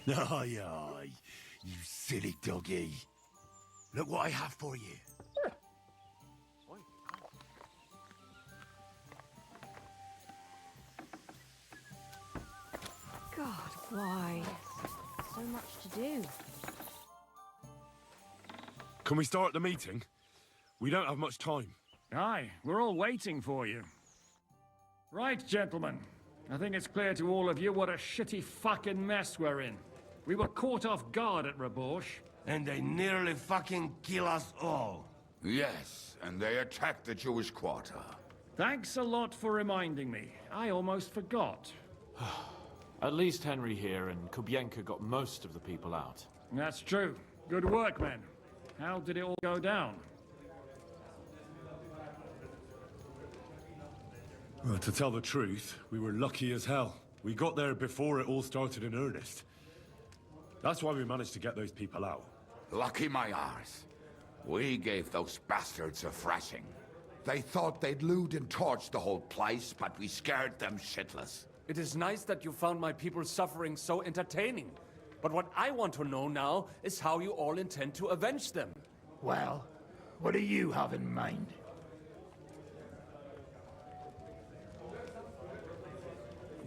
Aye, aye, you silly doggy. Look what I have for you. God, why? So much to do. Can we start the meeting? We don't have much time. Aye, we're all waiting for you. Right, gentlemen. I think it's clear to all of you what a shitty fucking mess we're in. We were caught off guard at Rabosh. And they nearly fucking kill us all. Yes, and they attacked the Jewish quarter. Thanks a lot for reminding me. I almost forgot. At least Henry here and Kubienka got most of the people out. That's true. Good work, men. How did it all go down? Well, to tell the truth, we were lucky as hell. We got there before it all started in earnest. That's why we managed to get those people out. Lucky my arse. We gave those bastards a thrashing. They thought they'd loot and torch the whole place, but we scared them shitless. It is nice that you found my people's suffering so entertaining. But what I want to know now is how you all intend to avenge them. Well, what do you have in mind?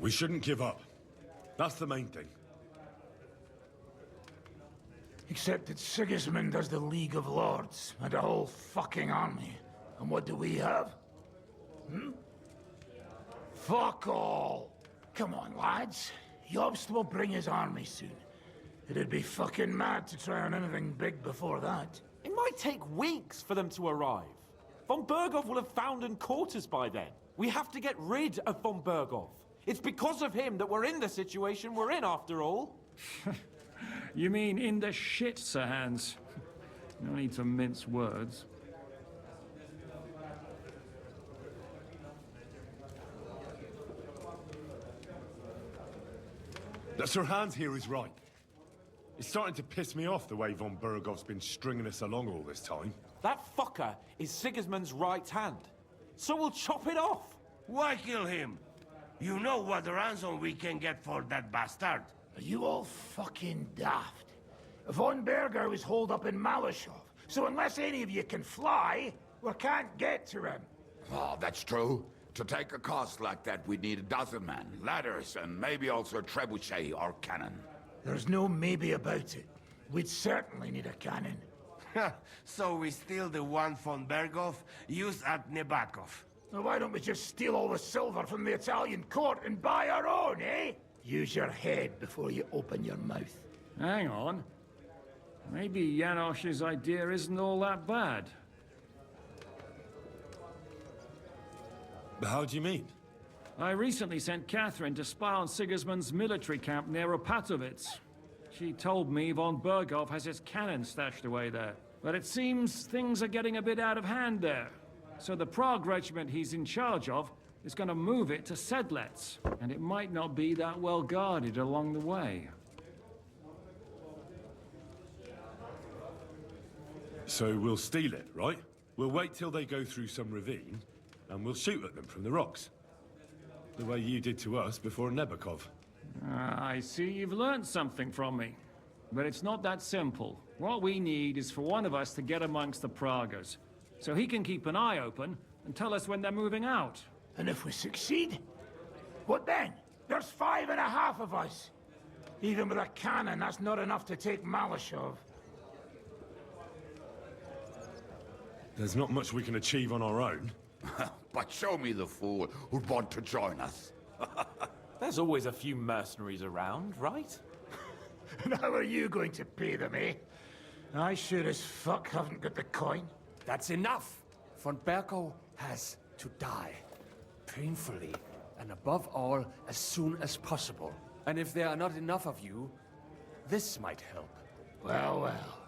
We shouldn't give up. That's the main thing. Except that Sigismund has the League of Lords and a whole fucking army. And what do we have? Fuck all! Come on, lads. Jobst will bring his army soon. It'd be fucking mad to try on anything big before that. It might take weeks for them to arrive. Von Berghoff will have found and caught us by then. We have to get rid of Von Berghoff. It's because of him that we're in the situation we're in, after all. You mean in the shit, Sir Hans? No need to mince words. Sir Hans here is right. It's starting to piss me off the way von Berghoff's been stringing us along all this time. That fucker is Sigismund's right hand. So we'll chop it off. Why kill him? You know what ransom we can get for that bastard. Are you all fucking daft? Von Berger was holed up in Malashov, so unless any of you can fly, we can't get to him. Oh, that's true. To take a cost like that, we'd need a dozen men, ladders, and maybe also a trebuchet or cannon. There's no maybe about it. We'd certainly need a cannon. So we steal the one von Berghoff, use at Nebakov. Now why don't we just steal all the silver from the Italian court and buy our own, eh? Use your head before you open your mouth. Hang on. Maybe Janosch's idea isn't all that bad. How do you mean? I recently sent Catherine to spy on Sigismund's military camp near Opatovitz. She told me von Berghoff has his cannon stashed away there. But it seems things are getting a bit out of hand there. So the Prague regiment he's in charge of is going to move it to Sedlets. And it might not be that well guarded along the way. So we'll steal it, right? We'll wait till they go through some ravine, and we'll shoot at them from the rocks. The way you did to us before Nebakov. I see you've learned something from me. But it's not that simple. What we need is for one of us to get amongst the Pragas, so he can keep an eye open and tell us when they're moving out. And if we succeed? What then? There's 5.5 of us. Even with a cannon, that's not enough to take Malashov. There's not much we can achieve on our own. But show me the fool who'd want to join us. There's always a few mercenaries around, right? And how are you going to pay them, eh? I sure as fuck haven't got the coin. That's enough! Von Berghoff has to die. Painfully, and above all, as soon as possible. And if there are not enough of you, this might help. Well, well.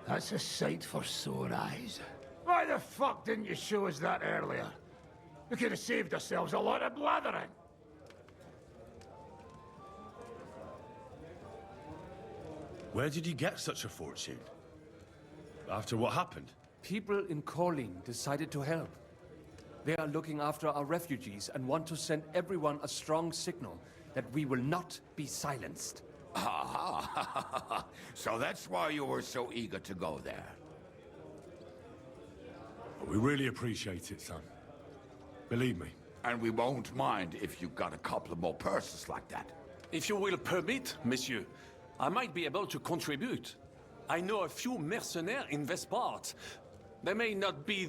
That's a sight for sore eyes. Why the fuck didn't you show us that earlier? We could have saved ourselves a lot of blathering. Where did you get such a fortune? After what happened? People in Kolin decided to help. They are looking after our refugees and want to send everyone a strong signal that we will not be silenced. Ah, so that's why you were so eager to go there. We really appreciate it, son. Believe me. And we won't mind if you got a couple of more purses like that. If you will permit, monsieur, I might be able to contribute. I know a few mercenaires in this part. They may not be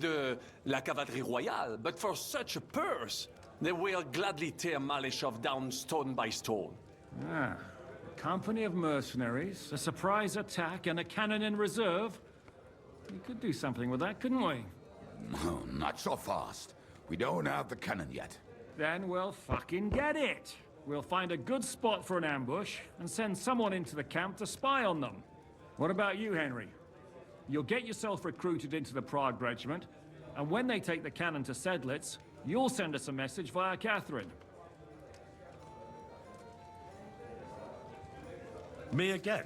la cavalerie royale, but for such a purse, they will gladly tear Malishov down stone by stone. Ah, a company of mercenaries, a surprise attack, and a cannon in reserve. We could do something with that, couldn't we? No, not so fast. We don't have the cannon yet. Then we'll fucking get it. We'll find a good spot for an ambush and send someone into the camp to spy on them. What about you, Henry? You'll get yourself recruited into the Prague regiment, and when they take the cannon to Sedlitz, you'll send us a message via Catherine. Me again?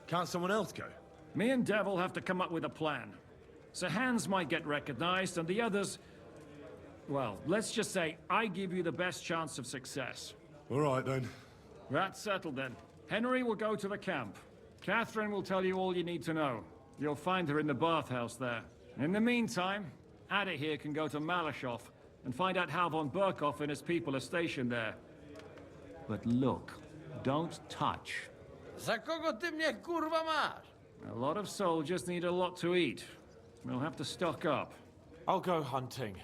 Can't someone else go? Me and Devil have to come up with a plan. So Hans might get recognized, and the others... Well, let's just say I give you the best chance of success. All right, then. That's settled then. Henry will go to the camp. Catherine will tell you all you need to know. You'll find her in the bathhouse there. In the meantime, Ada here can go to Malishov and find out how von Burkhoff and his people are stationed there. But look, don't touch. Za kogo ty mnie kurwa masz? A lot of soldiers need a lot to eat. We'll have to stock up. I'll go hunting.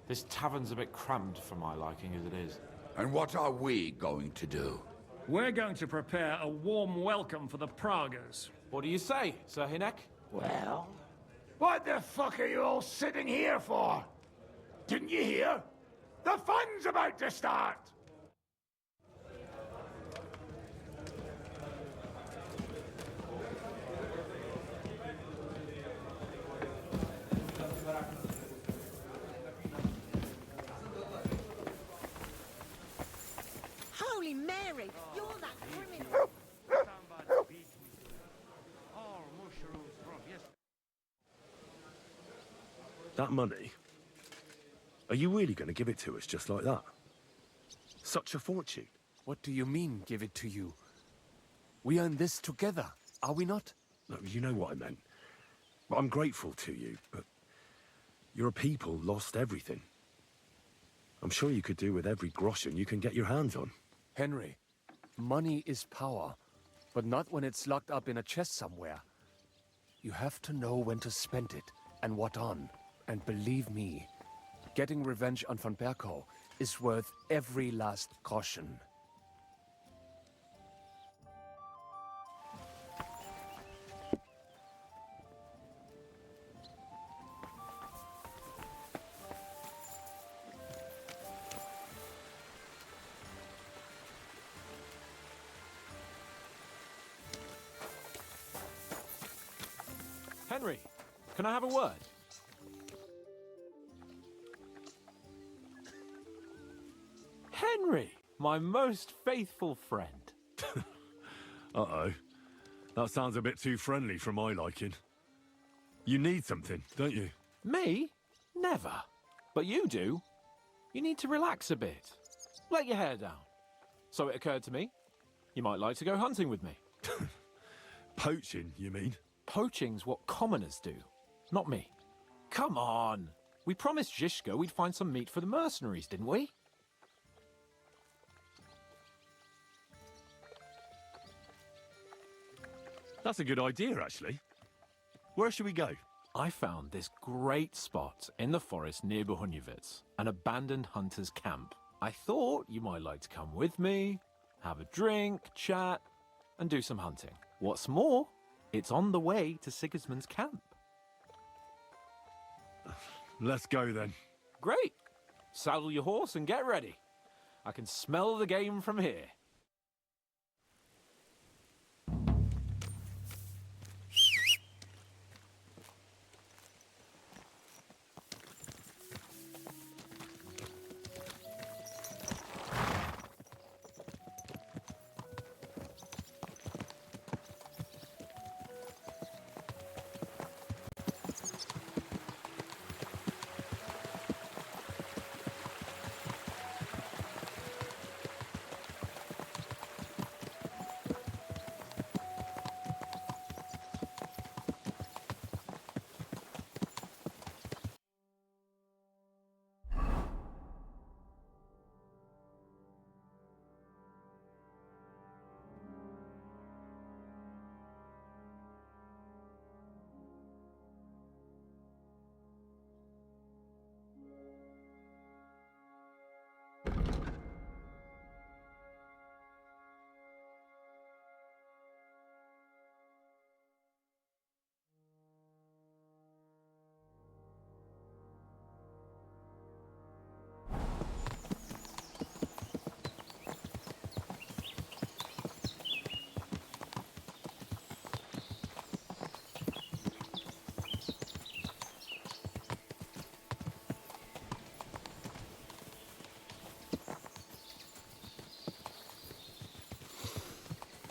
This tavern's a bit crammed for my liking as it is. And what are we going to do? We're going to prepare a warm welcome for the Praguers. What do you say, Sir Hinek? Well, what the fuck are you all sitting here for? Didn't you hear? The fun's about to start! Holy Mary, you're that criminal. That money? Are you really going to give it to us just like that? Such a fortune. What do you mean, give it to you? We earn this together, are we not? No, you know what I meant. Well, I'm grateful to you, but your people lost everything. I'm sure you could do with every groschen you can get your hands on. Henry, money is power, but not when it's locked up in a chest somewhere. You have to know when to spend it, and what on. And believe me, getting revenge on von Berkow is worth every last caution. Henry, can I have a word? Henry, my most faithful friend. Uh-oh. That sounds a bit too friendly for my liking. You need something, don't you? Me? Never. But you do. You need to relax a bit. Let your hair down. So it occurred to me, you might like to go hunting with me. Poaching, you mean? Poaching's what commoners do, not me. Come on. We promised Zhishka we'd find some meat for the mercenaries, didn't we? That's a good idea, actually. Where should we go? I found this great spot in the forest near Bohunyevitz, an abandoned hunter's camp. I thought you might like to come with me, have a drink, chat, and do some hunting. What's more, it's on the way to Sigismund's camp. Let's go then. Great. Saddle your horse and get ready. I can smell the game from here.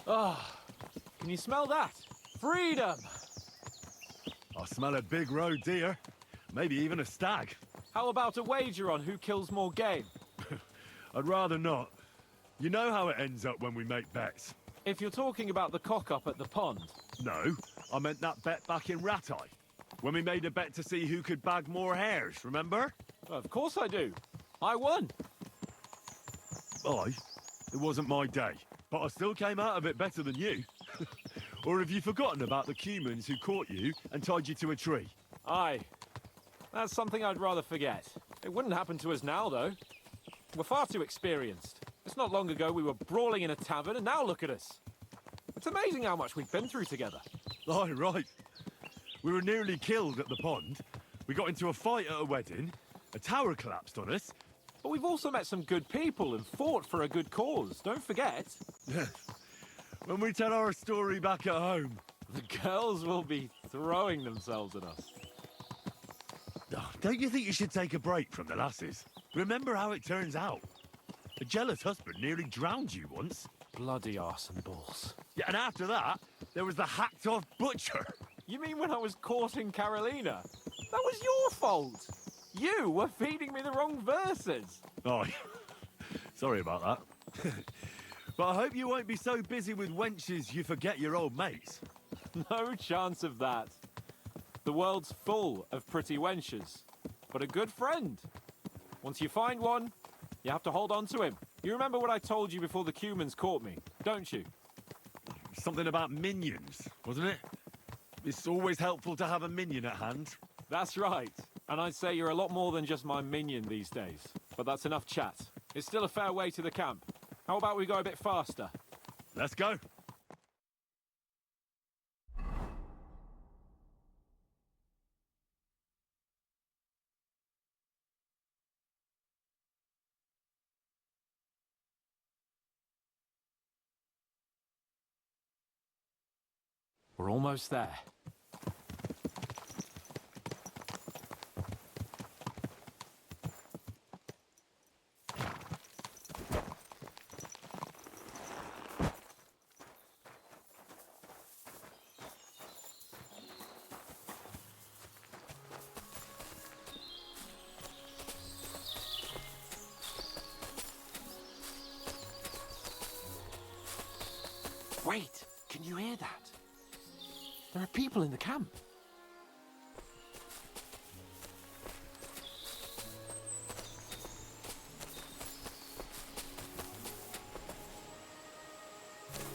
Ah, can you smell that? Freedom! I smell a big roe deer. Maybe even a stag. How about a wager on who kills more game? I'd rather not. You know how it ends up when we make bets. If you're talking about the cock-up at the pond. No, I meant that bet back in Ratai. When we made a bet to see who could bag more hares, remember? Of course I do. I won. It wasn't my day, but I still came out of it better than you. Or have you forgotten about the humans who caught you and tied you to a tree? Aye. That's something I'd rather forget. It wouldn't happen to us now, though. We're far too experienced. It's not long ago we were brawling in a tavern, and now look at us. It's amazing how much we've been through together. Aye, right. We were nearly killed at the pond. We got into a fight at a wedding. A tower collapsed on us. But we've also met some good people and fought for a good cause. Don't forget. When we tell our story back at home. The girls will be throwing themselves at us. Oh, don't you think you should take a break from the lasses? Remember how it turns out. A jealous husband nearly drowned you once. Bloody arse and balls. Yeah, and after that, there was the hacked-off butcher. You mean when I was courting Carolina? That was your fault. You were feeding me the wrong verses. Oh, sorry about that. But I hope you won't be so busy with wenches you forget your old mates. No chance of that. The world's full of pretty wenches, but a good friend. Once you find one, you have to hold on to him. You remember what I told you before the humans caught me, don't you? Something about minions, wasn't it? It's always helpful to have a minion at hand. That's right. And I'd say you're a lot more than just my minion these days. But that's enough chat. It's still a fair way to the camp. How about we go a bit faster? Let's go. We're almost there. Wait, can you hear that? There are people in the camp.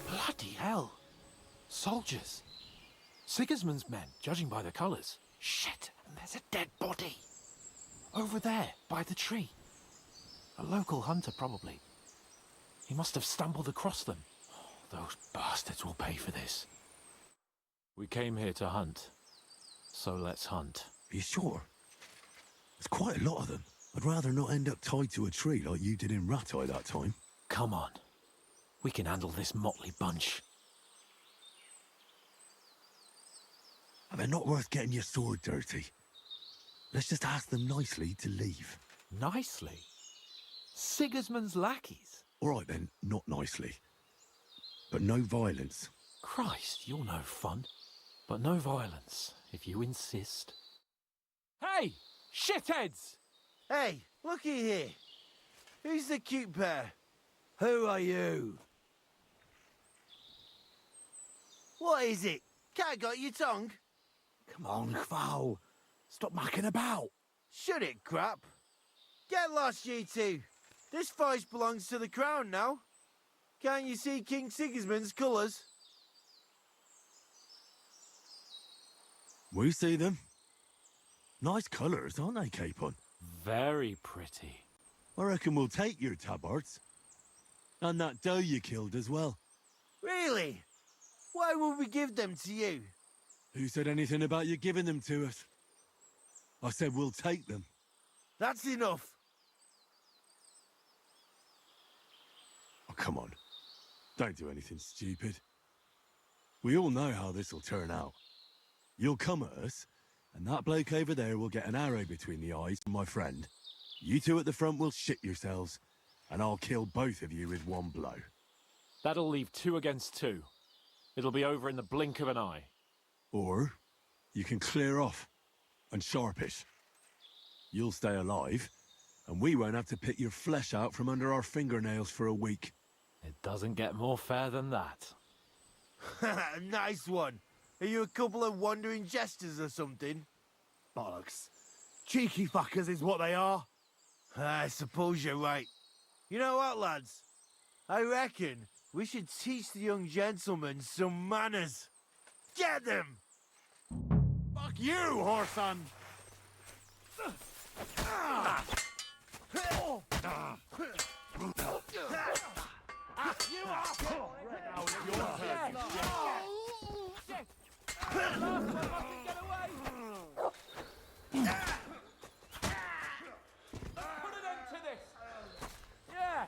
Bloody hell. Soldiers. Sigismund's men, judging by the colours. Shit, and there's a dead body. Over there, by the tree. A local hunter, probably. He must have stumbled across them. Those bastards will pay for this. We came here to hunt, so let's hunt. Are you sure? There's quite a lot of them. I'd rather not end up tied to a tree like you did in Ratai that time. Come on. We can handle this motley bunch. And they're not worth getting your sword dirty. Let's just ask them nicely to leave. Nicely? Sigismund's lackeys? All right then, not nicely. But no violence. Christ, you're no fun. But no violence, if you insist. Hey! Shitheads! Hey, looky here. Who's the cute pair? Who are you? What is it? Cat got your tongue? Come on, Kval. Stop mucking about. Shut it, crap. Get lost, you two. This forest belongs to the crown now. Can't you see King Sigismund's colours? We see them. Nice colours, aren't they, Capon? Very pretty. I reckon we'll take your tabards. And that doe you killed as well. Really? Why would we give them to you? Who said anything about you giving them to us? I said we'll take them. That's enough. Oh, come on. Don't do anything stupid. We all know how this'll turn out. You'll come at us, and that bloke over there will get an arrow between the eyes from my friend. You two at the front will shit yourselves, and I'll kill both of you with one blow. That'll leave 2 against 2. It'll be over in the blink of an eye. Or you can clear off and sharpish. You'll stay alive, and we won't have to pick your flesh out from under our fingernails for a week. It doesn't get more fair than that. Nice one. Are you a couple of wandering jesters or something? Bollocks. Cheeky fuckers is what they are. I suppose you're right. You know what, lads? I reckon we should teach the young gentlemen some manners. Get them! Fuck you, whoreson! You asshole! Now it's your turn, you shit! Get away! Put an end to this! Yeah!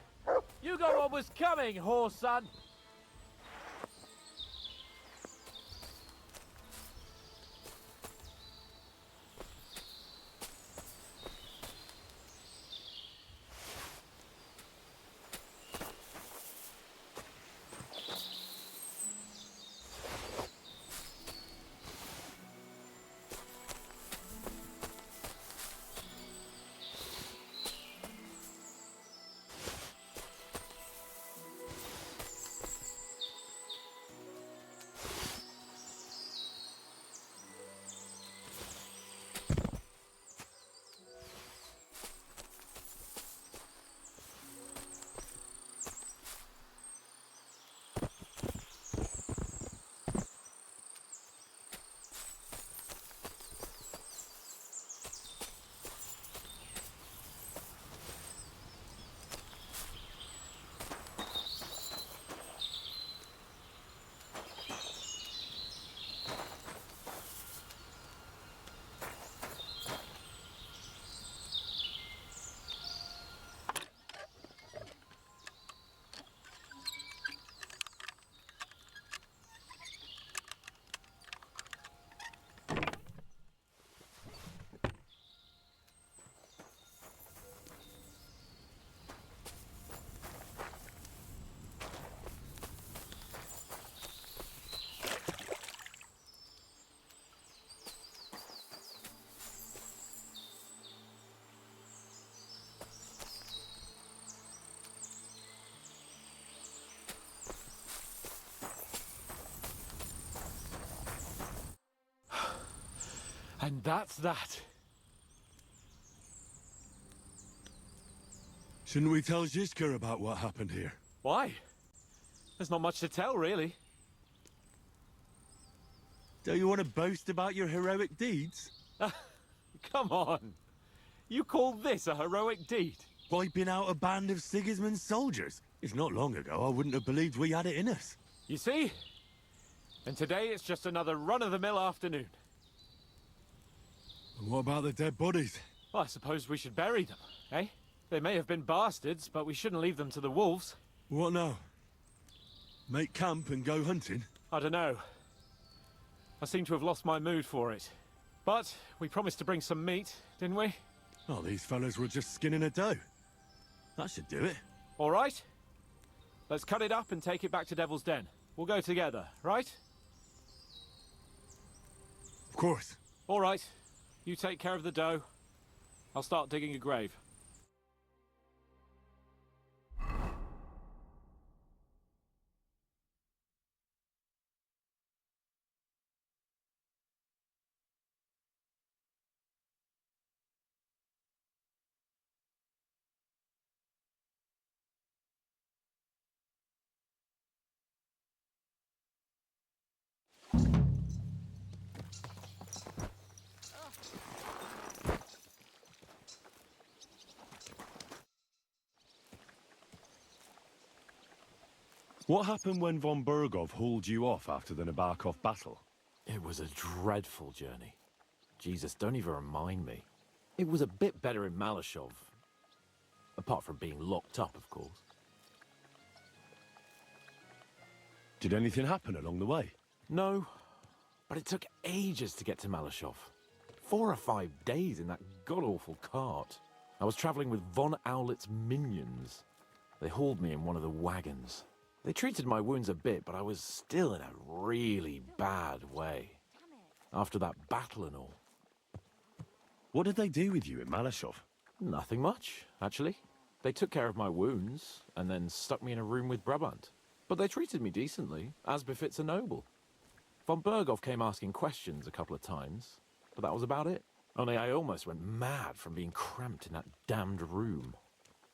You got what was coming, horse son! And that's that. Shouldn't we tell Zizka about what happened here? Why? There's not much to tell, really. Don't you want to boast about your heroic deeds? Come on. You call this a heroic deed? Wiping out a band of Sigismund's soldiers. It's not long ago I wouldn't have believed we had it in us. You see? And today it's just another run-of-the-mill afternoon. And what about the dead bodies? Well, I suppose we should bury them, eh? They may have been bastards, but we shouldn't leave them to the wolves. What now? Make camp and go hunting? I don't know. I seem to have lost my mood for it. But we promised to bring some meat, didn't we? Oh, these fellas were just skinning a doe. That should do it. All right. Let's cut it up and take it back to Devil's Den. We'll go together, right? Of course. All right. You take care of the doe. I'll start digging a grave. What happened when von Bergov hauled you off after the Nabokov battle? It was a dreadful journey. Jesus, don't even remind me. It was a bit better in Malashov. Apart from being locked up, of course. Did anything happen along the way? No, but it took ages to get to Malashov. 4 or 5 days in that god-awful cart. I was traveling with von Owlet's minions. They hauled me in one of the wagons. They treated my wounds a bit, but I was still in a really bad way. After that battle and all. What did they do with you in Malashov? Nothing much, actually. They took care of my wounds, and then stuck me in a room with Brabant. But they treated me decently, as befits a noble. Von Berghoff came asking questions a couple of times, but that was about it. Only I almost went mad from being cramped in that damned room.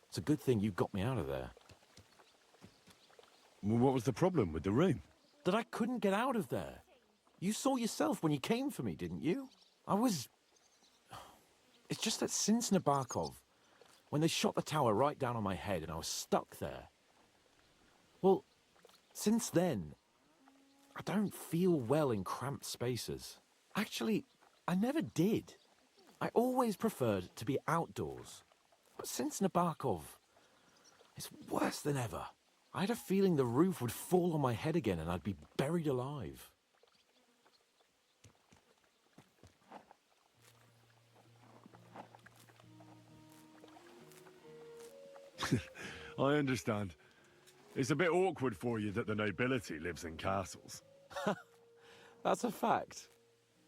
It's a good thing you got me out of there. Well, what was the problem with the room? That I couldn't get out of there. You saw yourself when you came for me, didn't you? It's just that since Nabokov, when they shot the tower right down on my head and I was stuck there. Well, since then, I don't feel well in cramped spaces. Actually, I never did. I always preferred to be outdoors. But since Nabokov, it's worse than ever. I had a feeling the roof would fall on my head again and I'd be buried alive. I understand. It's a bit awkward for you that the nobility lives in castles. That's a fact.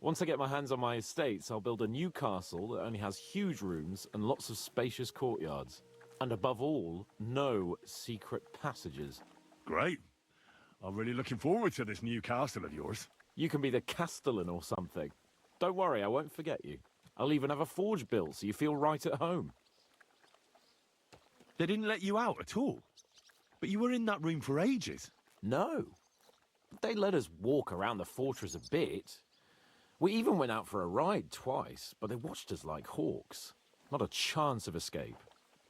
Once I get my hands on my estates, I'll build a new castle that only has huge rooms and lots of spacious courtyards. And above all, no secret passages. Great. I'm really looking forward to this new castle of yours. You can be the castellan or something. Don't worry, I won't forget you. I'll even have a forge built so you feel right at home. They didn't let you out at all? But you were in that room for ages. No. They let us walk around the fortress a bit. We even went out for a ride twice, but they watched us like hawks. Not a chance of escape.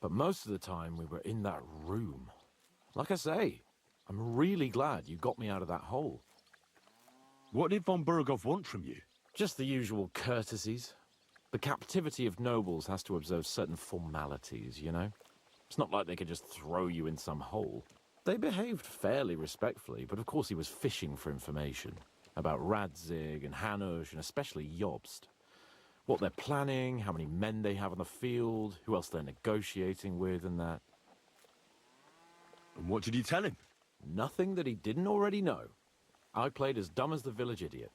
But most of the time we were in that room. Like I say, I'm really glad you got me out of that hole. What did von Berghoff want from you? Just the usual courtesies. The captivity of nobles has to observe certain formalities, you know? It's not like they could just throw you in some hole. They behaved fairly respectfully, but of course he was fishing for information. About Radzig and Hanush, and especially Jobst. What they're planning, how many men they have on the field, who else they're negotiating with and that. And what did you tell him? Nothing that he didn't already know. I played as dumb as the village idiot.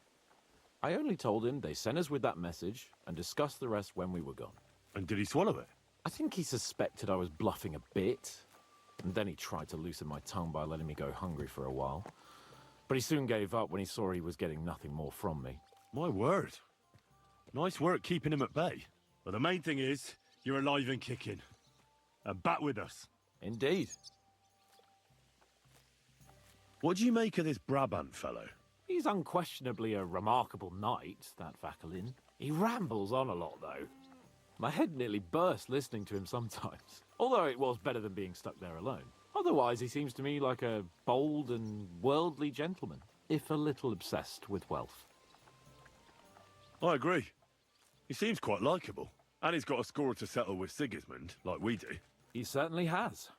I only told him they sent us with that message and discussed the rest when we were gone. And did he swallow it? I think he suspected I was bluffing a bit. And then he tried to loosen my tongue by letting me go hungry for a while. But he soon gave up when he saw he was getting nothing more from me. My word. Nice work keeping him at bay. But the main thing is, you're alive and kicking. And back with us. Indeed. What do you make of this Brabant fellow? He's unquestionably a remarkable knight, that Vakalin. He rambles on a lot, though. My head nearly burst listening to him sometimes. Although it was better than being stuck there alone. Otherwise, he seems to me like a bold and worldly gentleman, if a little obsessed with wealth. I agree. He seems quite likeable. And he's got a score to settle with Sigismund, like we do. He certainly has.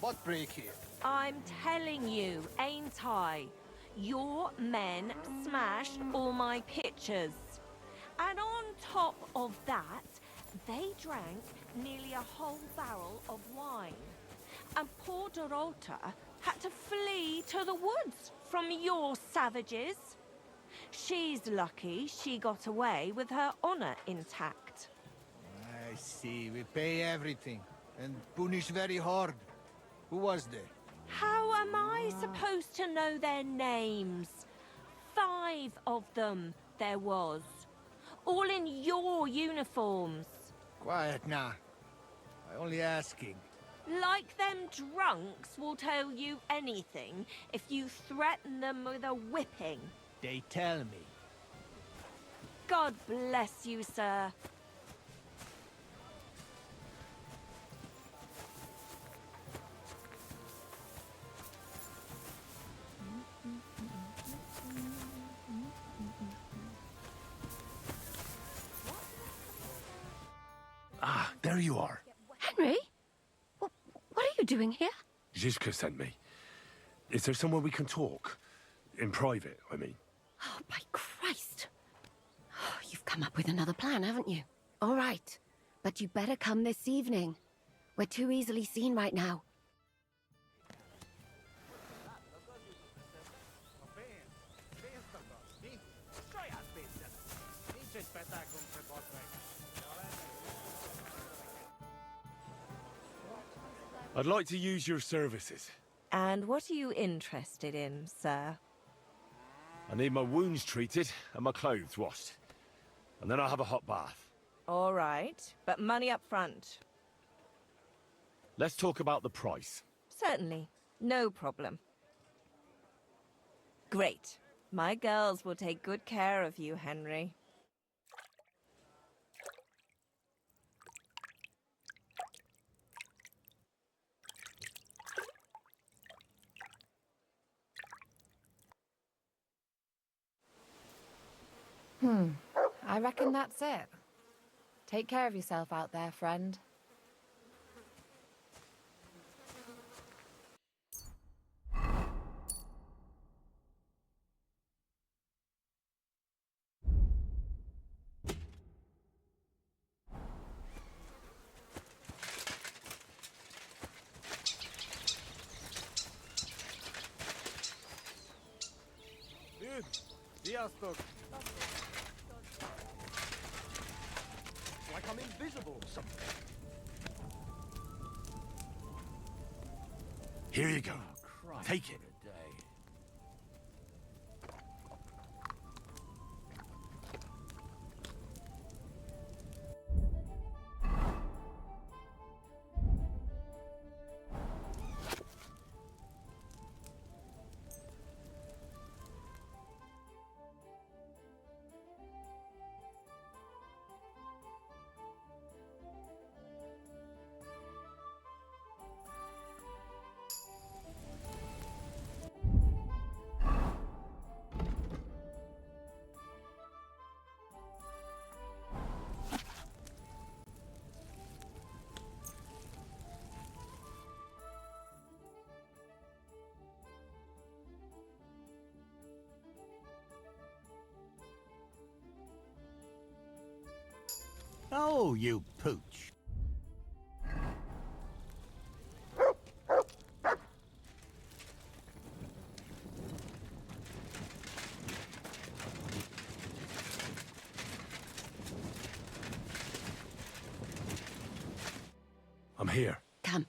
What break here? I'm telling you, ain't I? Your men smashed all my pictures. And on top of that, they drank nearly a whole barrel of wine. And poor Dorota had to flee to the woods from your savages. She's lucky she got away with her honor intact. I see. We pay everything. And punish very hard. Who was there? How am I supposed to know their names? 5 of them there was. All in your uniforms. Quiet now. I only asking. Like them drunks will tell you anything if you threaten them with a whipping. They tell me. God bless you, sir. Ah, there you are. Henry? What are you doing here? Zizka sent me. Is there somewhere we can talk? In private, I mean. Oh, by Christ. Oh, you've come up with another plan, haven't you? All right. But you better come this evening. We're too easily seen right now. I'd like to use your services. And what are you interested in, sir? I need my wounds treated and my clothes washed. And then I'll have a hot bath. All right, but money up front. Let's talk about the price. Certainly, no problem. Great. My girls will take good care of you, Henry. I reckon that's it. Take care of yourself out there, friend. Dude, Diastok. Like I'm invisible or something. Here you go. Take it. Oh, you pooch. I'm here. Come.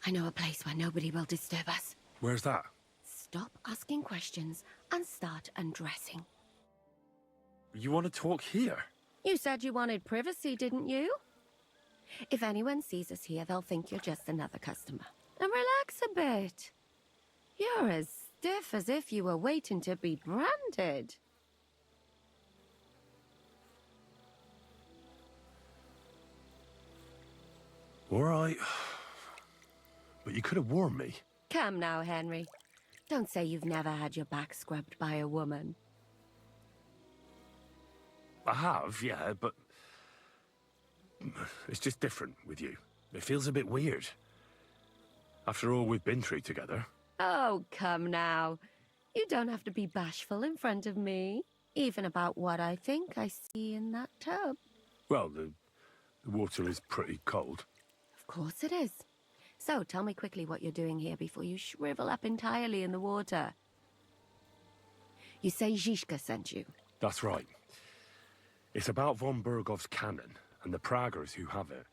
I know a place where nobody will disturb us. Where's that? Stop asking questions and start undressing. You want to talk here? You said you wanted privacy, didn't you? If anyone sees us here, they'll think you're just another customer. And relax a bit. You're as stiff as if you were waiting to be branded. All right. But you could have warned me. Come now, Henry. Don't say you've never had your back scrubbed by a woman. I have, yeah, but it's just different with you. It feels a bit weird. After all we've been through together. Oh, come now. You don't have to be bashful in front of me. Even about what I think I see in that tub. Well, the water is pretty cold. Of course it is. So, tell me quickly what you're doing here before you shrivel up entirely in the water. You say Zizka sent you? That's right. It's about von Bergov's cannon and the Praggers who have it.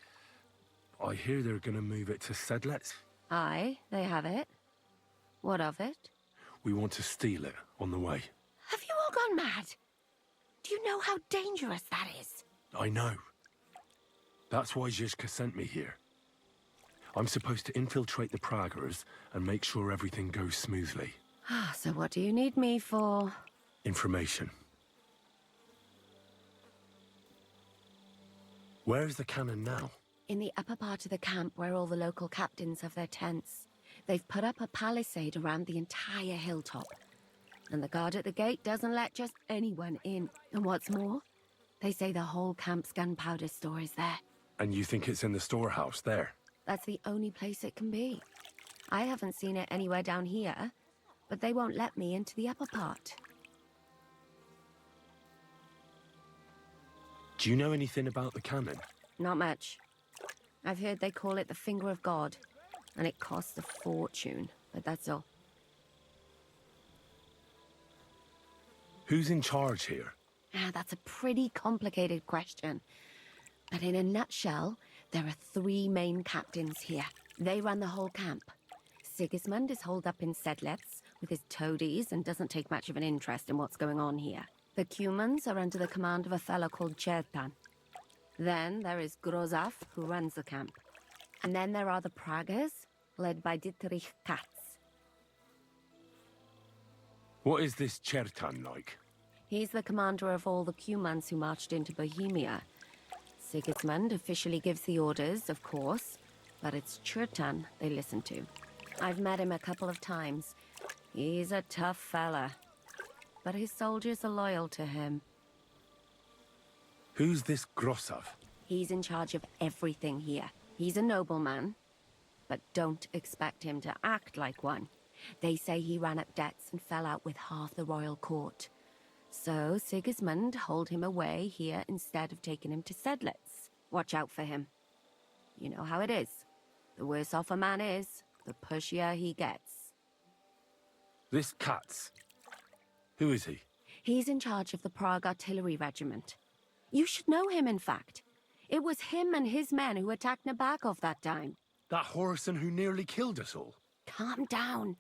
I hear they're gonna move it to Sedlets. Aye, they have it. What of it? We want to steal it on the way. Have you all gone mad? Do you know how dangerous that is? I know. That's why Zizka sent me here. I'm supposed to infiltrate the Praggers and make sure everything goes smoothly. So what do you need me for? Information. Where's the cannon now? In the upper part of the camp where all the local captains have their tents. They've put up a palisade around the entire hilltop. And the guard at the gate doesn't let just anyone in. And what's more, they say the whole camp's gunpowder store is there. And you think it's in the storehouse there? That's the only place it can be. I haven't seen it anywhere down here, but they won't let me into the upper part. Do you know anything about the cannon? Not much. I've heard they call it the Finger of God, and it costs a fortune, but that's all. Who's in charge here? That's a pretty complicated question. But in a nutshell, there are 3 main captains here. They run the whole camp. Sigismund is holed up in Sedlets with his toadies and doesn't take much of an interest in what's going on here. The Cumans are under the command of a fellow called Chertan. Then there is Grozaf, who runs the camp. And then there are the Praggers, led by Dietrich Katz. What is this Chertan like? He's the commander of all the Cumans who marched into Bohemia. Sigismund officially gives the orders, of course, but it's Chertan they listen to. I've met him a couple of times. He's a tough fella, but his soldiers are loyal to him. Who's this Grosov? He's in charge of everything here. He's a nobleman, but don't expect him to act like one. They say he ran up debts and fell out with half the royal court. So Sigismund holed him away here instead of taking him to Sedlets. Watch out for him. You know how it is. The worse off a man is, the pushier he gets. This Katz. Who is he? He's in charge of the Prague Artillery Regiment. You should know him, in fact. It was him and his men who attacked Nabokov that time. That Horson who nearly killed us all. Calm down.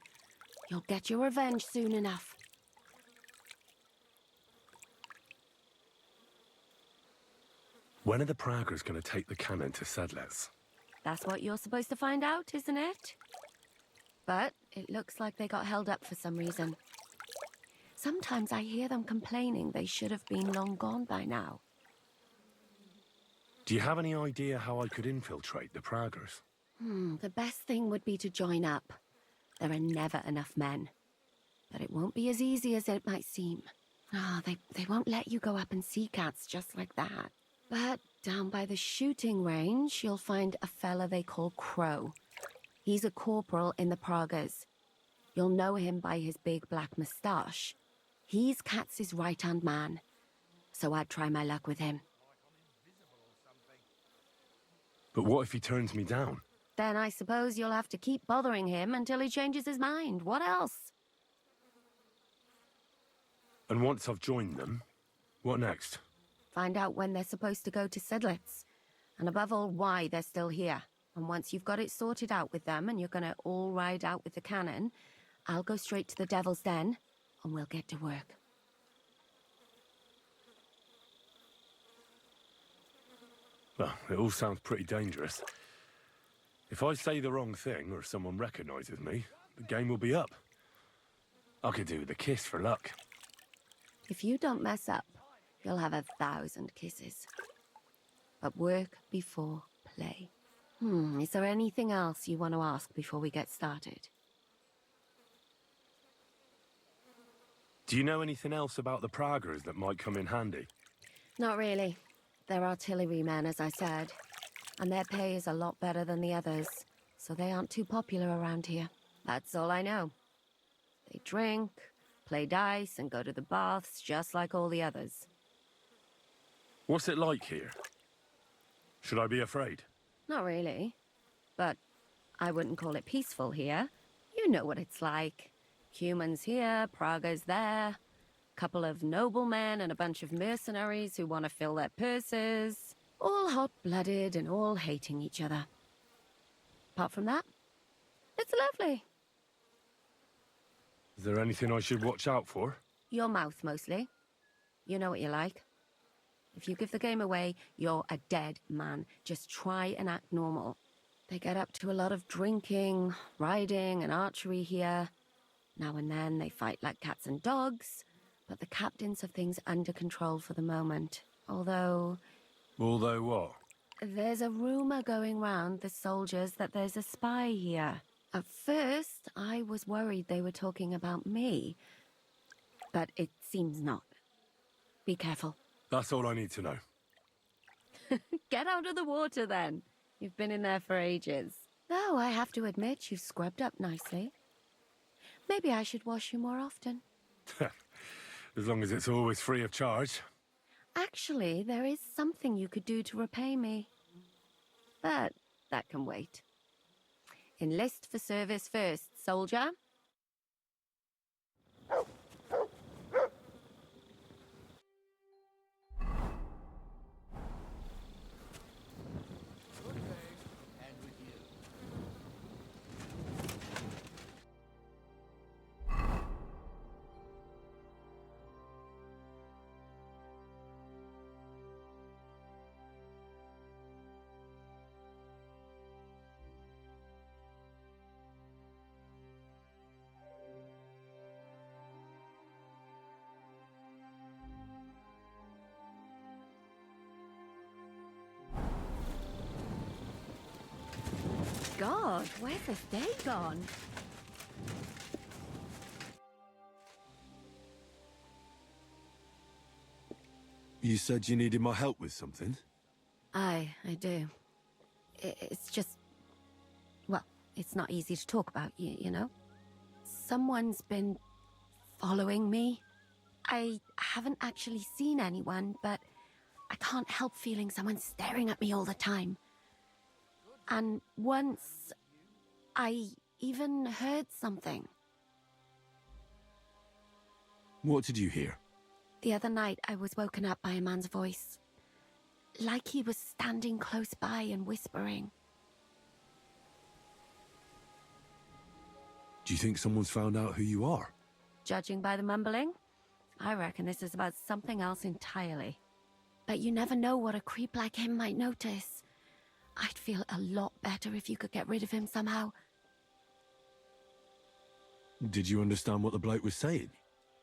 You'll get your revenge soon enough. When are the Praggers going to take the cannon to Sedlets? That's what you're supposed to find out, isn't it? But it looks like they got held up for some reason. Sometimes I hear them complaining they should have been long gone by now. Do you have any idea how I could infiltrate the Praggers? The best thing would be to join up. There are never enough men. But it won't be as easy as it might seem. They won't let you go up and see cats just like that. But down by the shooting range, you'll find a fella they call Crow. He's a corporal in the Praggers. You'll know him by his big black moustache. He's Katz's right-hand man. So I'd try my luck with him. But what if he turns me down? Then I suppose you'll have to keep bothering him until he changes his mind. What else? And once I've joined them, what next? Find out when they're supposed to go to Sedlets. And above all, why they're still here. And once you've got it sorted out with them and you're gonna all ride out with the cannon, I'll go straight to the Devil's Den and we'll get to work. Well, it all sounds pretty dangerous. If I say the wrong thing or someone recognizes me, the game will be up. I could do with a kiss for luck. If you don't mess up, you'll have 1,000 kisses. But work before play. Is there anything else you want to ask before we get started? Do you know anything else about the Praggers that might come in handy? Not really. They're artillerymen, as I said. And their pay is a lot better than the others. so they aren't too popular around here. That's all I know. They drink, play dice, and go to the baths just like all the others. What's it like here? Should I be afraid? Not really. But I wouldn't call it peaceful here. You know what it's like. Humans here, Praga's there. Couple of noblemen and a bunch of mercenaries who want to fill their purses. All hot-blooded and all hating each other. Apart from that, it's lovely. Is there anything I should watch out for? Your mouth, mostly. You know what you like. If you give the game away, you're a dead man. Just try and act normal. They get up to a lot of drinking, riding, and archery here. Now and then they fight like cats and dogs, but the captains have things under control for the moment. Although what? there's a rumor going round the soldiers that there's a spy here. At first, I was worried they were talking about me, but it seems not. Be careful. That's all I need to know. Get out of the water, then. You've been in there for ages. Though I have to admit, you've scrubbed up nicely. Maybe I should wash you more often. As long as it's always free of charge. Actually, there is something you could do to repay me. But that can wait. Enlist for service first, soldier. God, where's this day gone? You said you needed my help with something? I do. It's just... Well, it's not easy to talk about, you know? Someone's been following me. I haven't actually seen anyone, but I can't help feeling someone staring at me all the time. And once, I even heard something. What did you hear? The other night, I was woken up by a man's voice. Like he was standing close by and whispering. Do you think someone's found out who you are? Judging by the mumbling, I reckon this is about something else entirely. But you never know what a creep like him might notice. I'd feel a lot better if you could get rid of him somehow. Did you understand what the bloke was saying?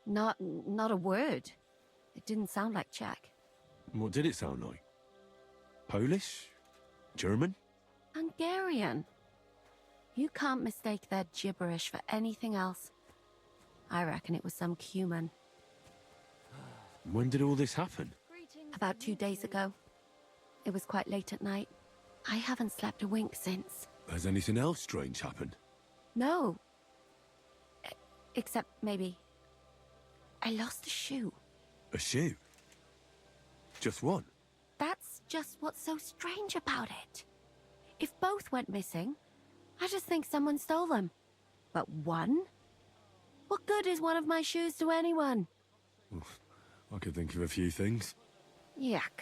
Not a word. It didn't sound like Czech. What did it sound like? Polish? German? Hungarian. You can't mistake their gibberish for anything else. I reckon it was some Cuman. When did all this happen? About 2 days ago. It was quite late at night. I haven't slept a wink since. Has anything else strange happened? No. Except maybe... I lost a shoe. A shoe? Just one? That's just what's so strange about it. If both went missing, I just think someone stole them. But one? What good is one of my shoes to anyone? I could think of a few things. Yuck.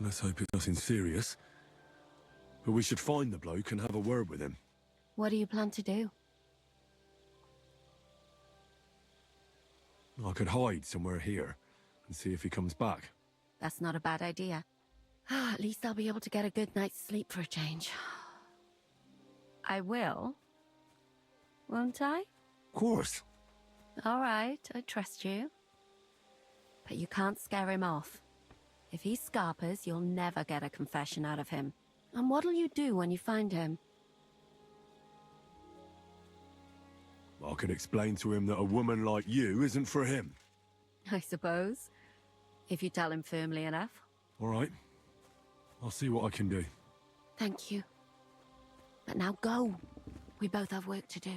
Let's hope it's nothing serious. But we should find the bloke and have a word with him. What do you plan to do? I could hide somewhere here and see if he comes back. That's not a bad idea. At least I'll be able to get a good night's sleep for a change. I will. Won't I? Of course. All right, I trust you. But you can't scare him off. If he scarpers, you'll never get a confession out of him. And what'll you do when you find him? I could explain to him that a woman like you isn't for him. I suppose. If you tell him firmly enough. All right. I'll see what I can do. Thank you. But now go. We both have work to do.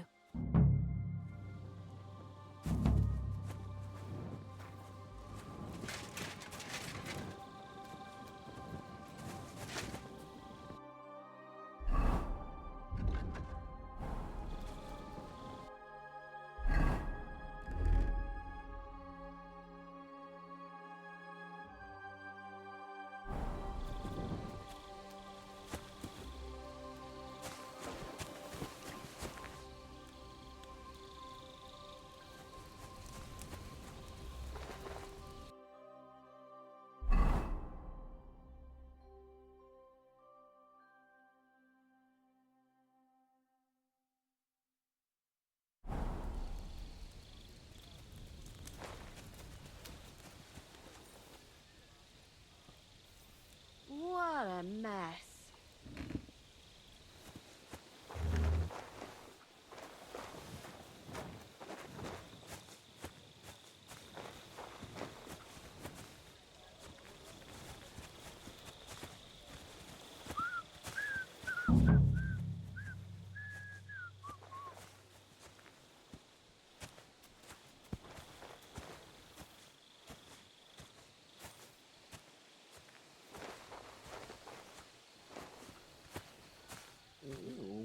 What a mess.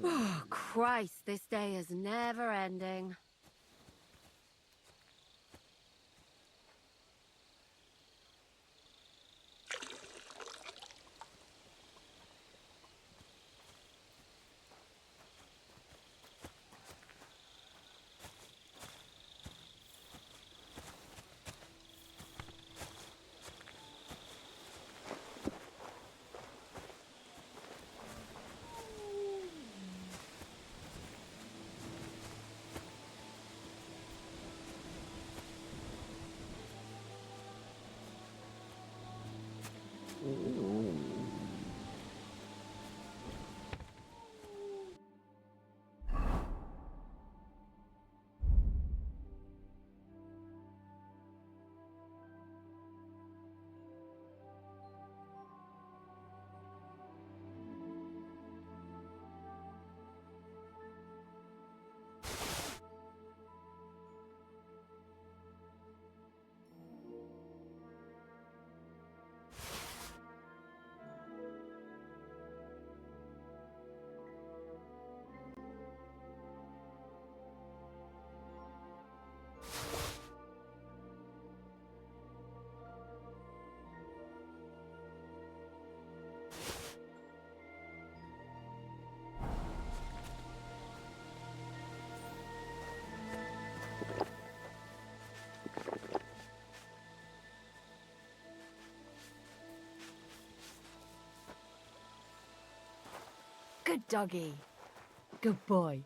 Oh, Christ, this day is never ending. Good doggy. Good boy.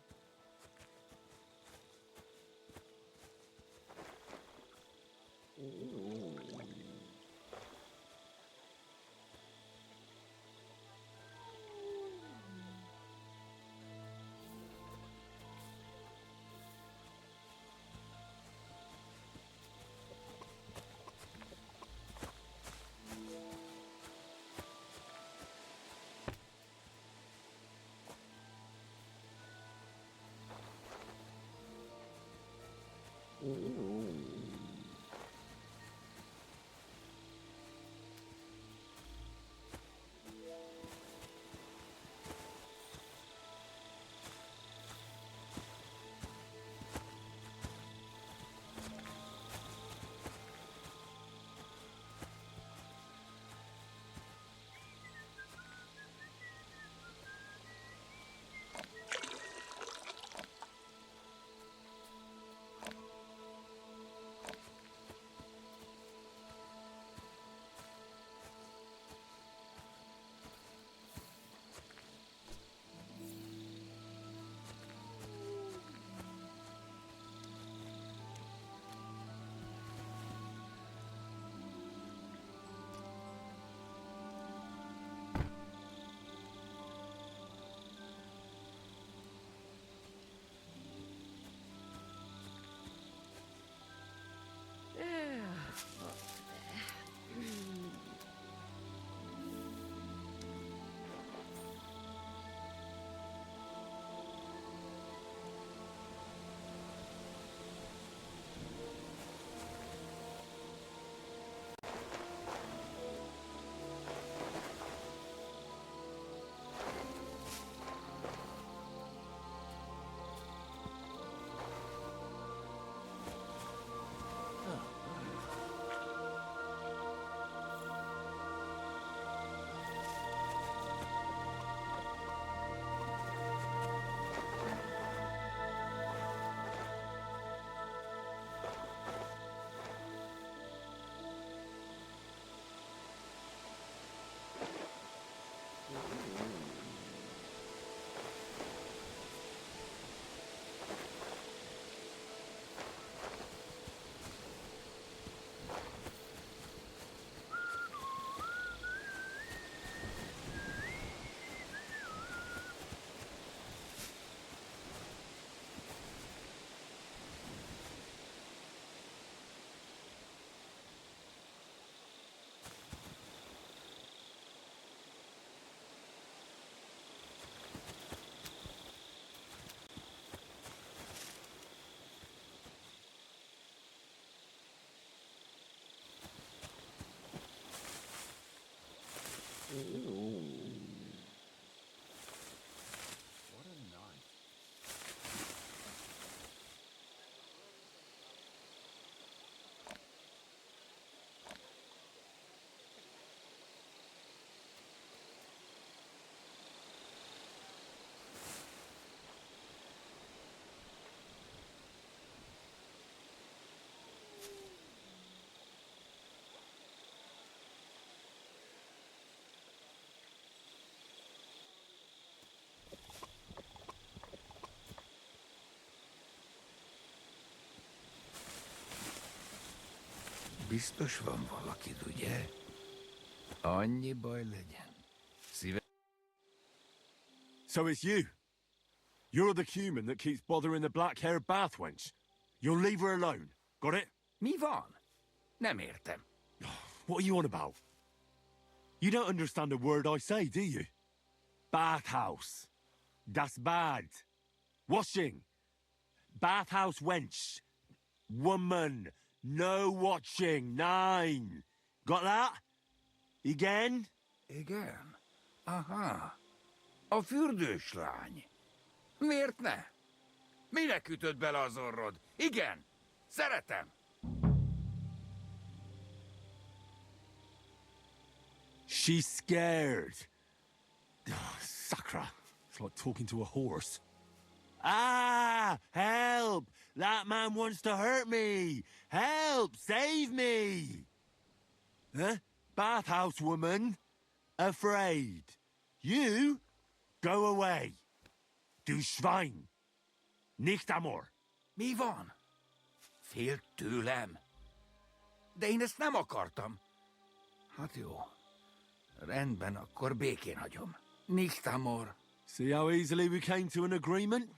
Biztos van valakid, ugye? Annyi baj legyen. So it's you. You're the human that keeps bothering the black-haired bath wench. You'll leave her alone. Got it? Mi van? Nem értem. What are you on about? You don't understand a word I say, do you? Bathhouse. Das bad. Washing. Bathhouse wench. Woman. No watching. 9. Got that? Again? Igen? Aha. A fürdős lány. Miért ne? Minek ütött bele az orrod? Igen, szeretem. She's scared. Sakra. It's like talking to a horse. Ah! Help! That man wants to hurt me! Help! Save me! Huh? Bathhouse woman? Afraid. You? Go away. Du Schwein. Nicht amor. Mi van? Félt tőlem. De én ezt nem akartam. Hát jó. Rendben, akkor békén hagyom. Nicht amor. See how easily we came to an agreement?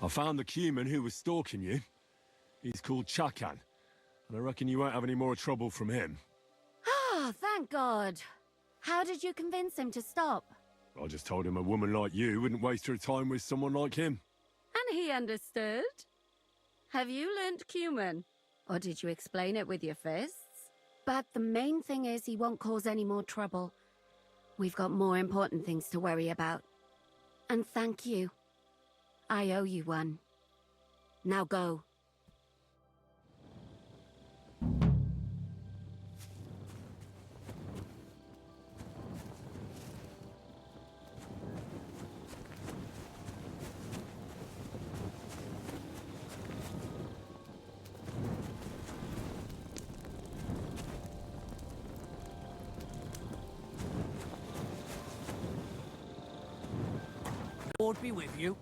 I found the Cuman who was stalking you. He's called Chakan, and I reckon you won't have any more trouble from him. Ah, thank God. How did you convince him to stop? I just told him a woman like you wouldn't waste her time with someone like him. And he understood? Have you learnt Cuman? Or did you explain it with your fists? But the main thing is he won't cause any more trouble. We've got more important things to worry about. And thank you. I owe you one. Now go. Lord be with you.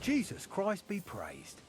Jesus Christ be praised.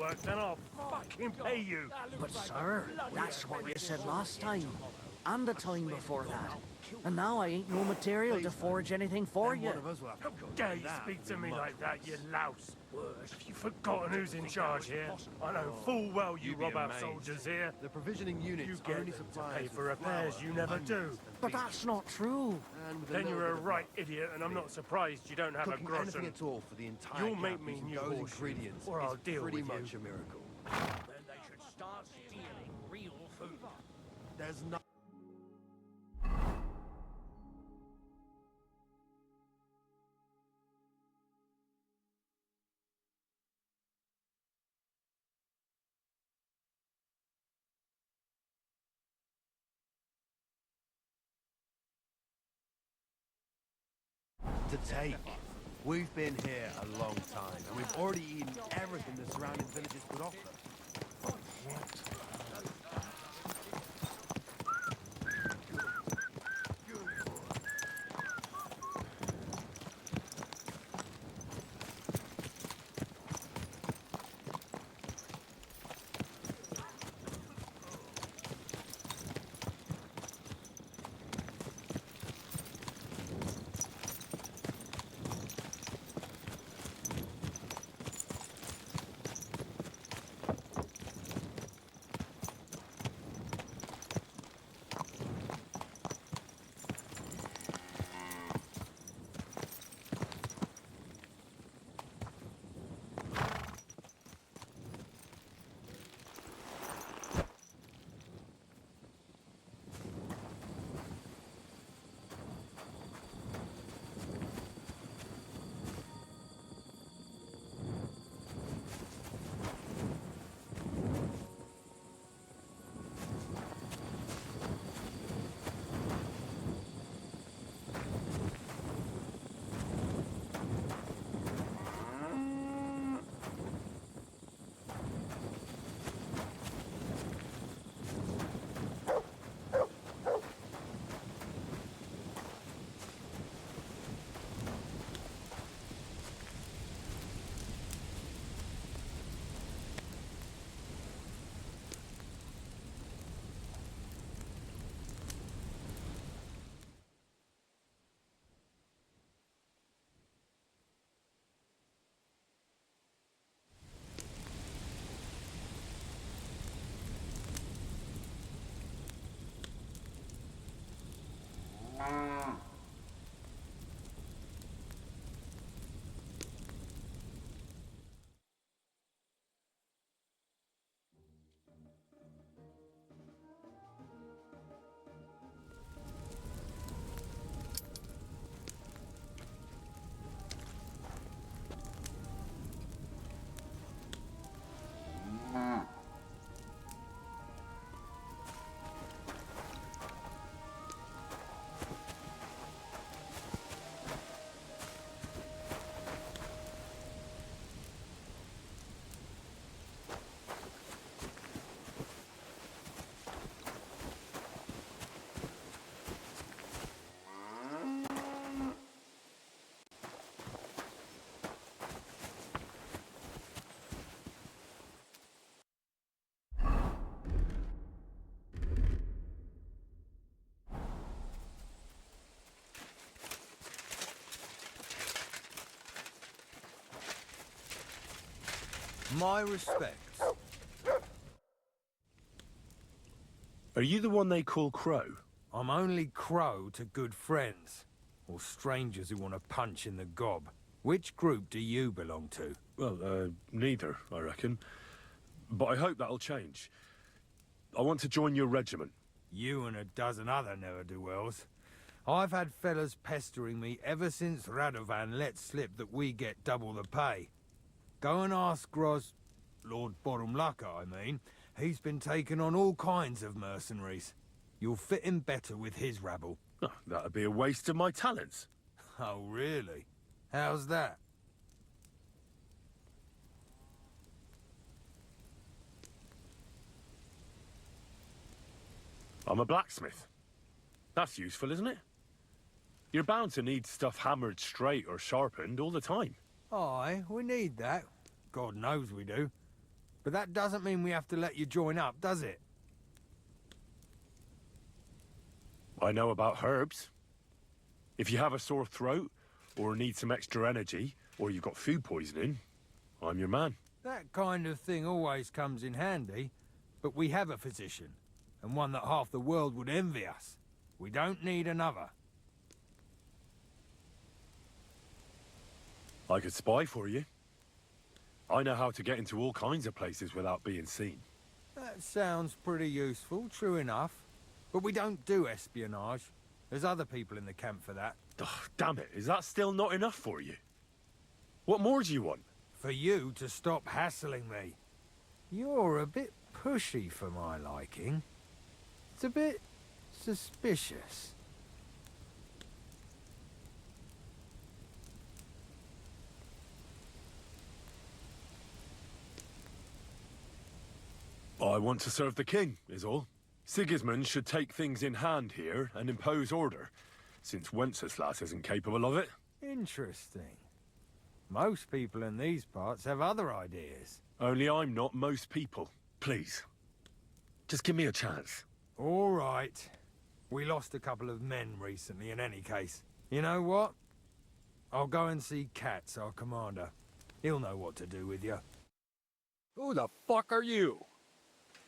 work, then I'll fucking pay you. But sir, that's what you said last time. And the time before that. And now I ain't no material to forge anything for you. How dare you speak to me like that, you louse? Have you forgotten who's in charge here? I know full well you rob our soldiers here. The provisioning units You get only them to supply pay for repairs you never do. But that's not true. Then you're a right idiot, and I'm not surprised you don't have a Cooking groschen. anything at all for the entire You'll make camp me using new those horseshoes, ingredients or I'll is deal pretty with much you. a miracle. Then they should start stealing real food. There's no... to take. We've been here a long time, and we've already eaten everything the surrounding villages could offer. My respects. Are you the one they call Crow? I'm only Crow to good friends, or strangers who want to punch in the gob. Which group do you belong to? Well, neither, I reckon. But I hope that'll change. I want to join your regiment. You and a dozen other ne'er-do-wells. I've had fellas pestering me ever since Radovan let slip that we get double the pay. Go and ask Lord Borumlaka, I mean. He's been taking on all kinds of mercenaries. You'll fit in better with his rabble. Oh, that'd be a waste of my talents. Oh, really? How's that? I'm a blacksmith. That's useful, isn't it? You're bound to need stuff hammered straight or sharpened all the time. Aye, we need that. God knows we do. But that doesn't mean we have to let you join up, does it? I know about herbs. If you have a sore throat, or need some extra energy, or you've got food poisoning, I'm your man. That kind of thing always comes in handy, but we have a physician, and one that half the world would envy us. We don't need another. I could spy for you. I know how to get into all kinds of places without being seen. That sounds pretty useful, true enough. But we don't do espionage. There's other people in the camp for that. Ugh, damn it, is that still not enough for you? What more do you want? For you to stop hassling me. You're a bit pushy for my liking. It's a bit suspicious. I want to serve the king, is all. Sigismund should take things in hand here and impose order, since Wenceslas isn't capable of it. Interesting. Most people in these parts have other ideas. Only I'm not most people. Please. Just give me a chance. All right. We lost a couple of men recently in any case. You know what? I'll go and see Katz, our commander. He'll know what to do with you. Who the fuck are you?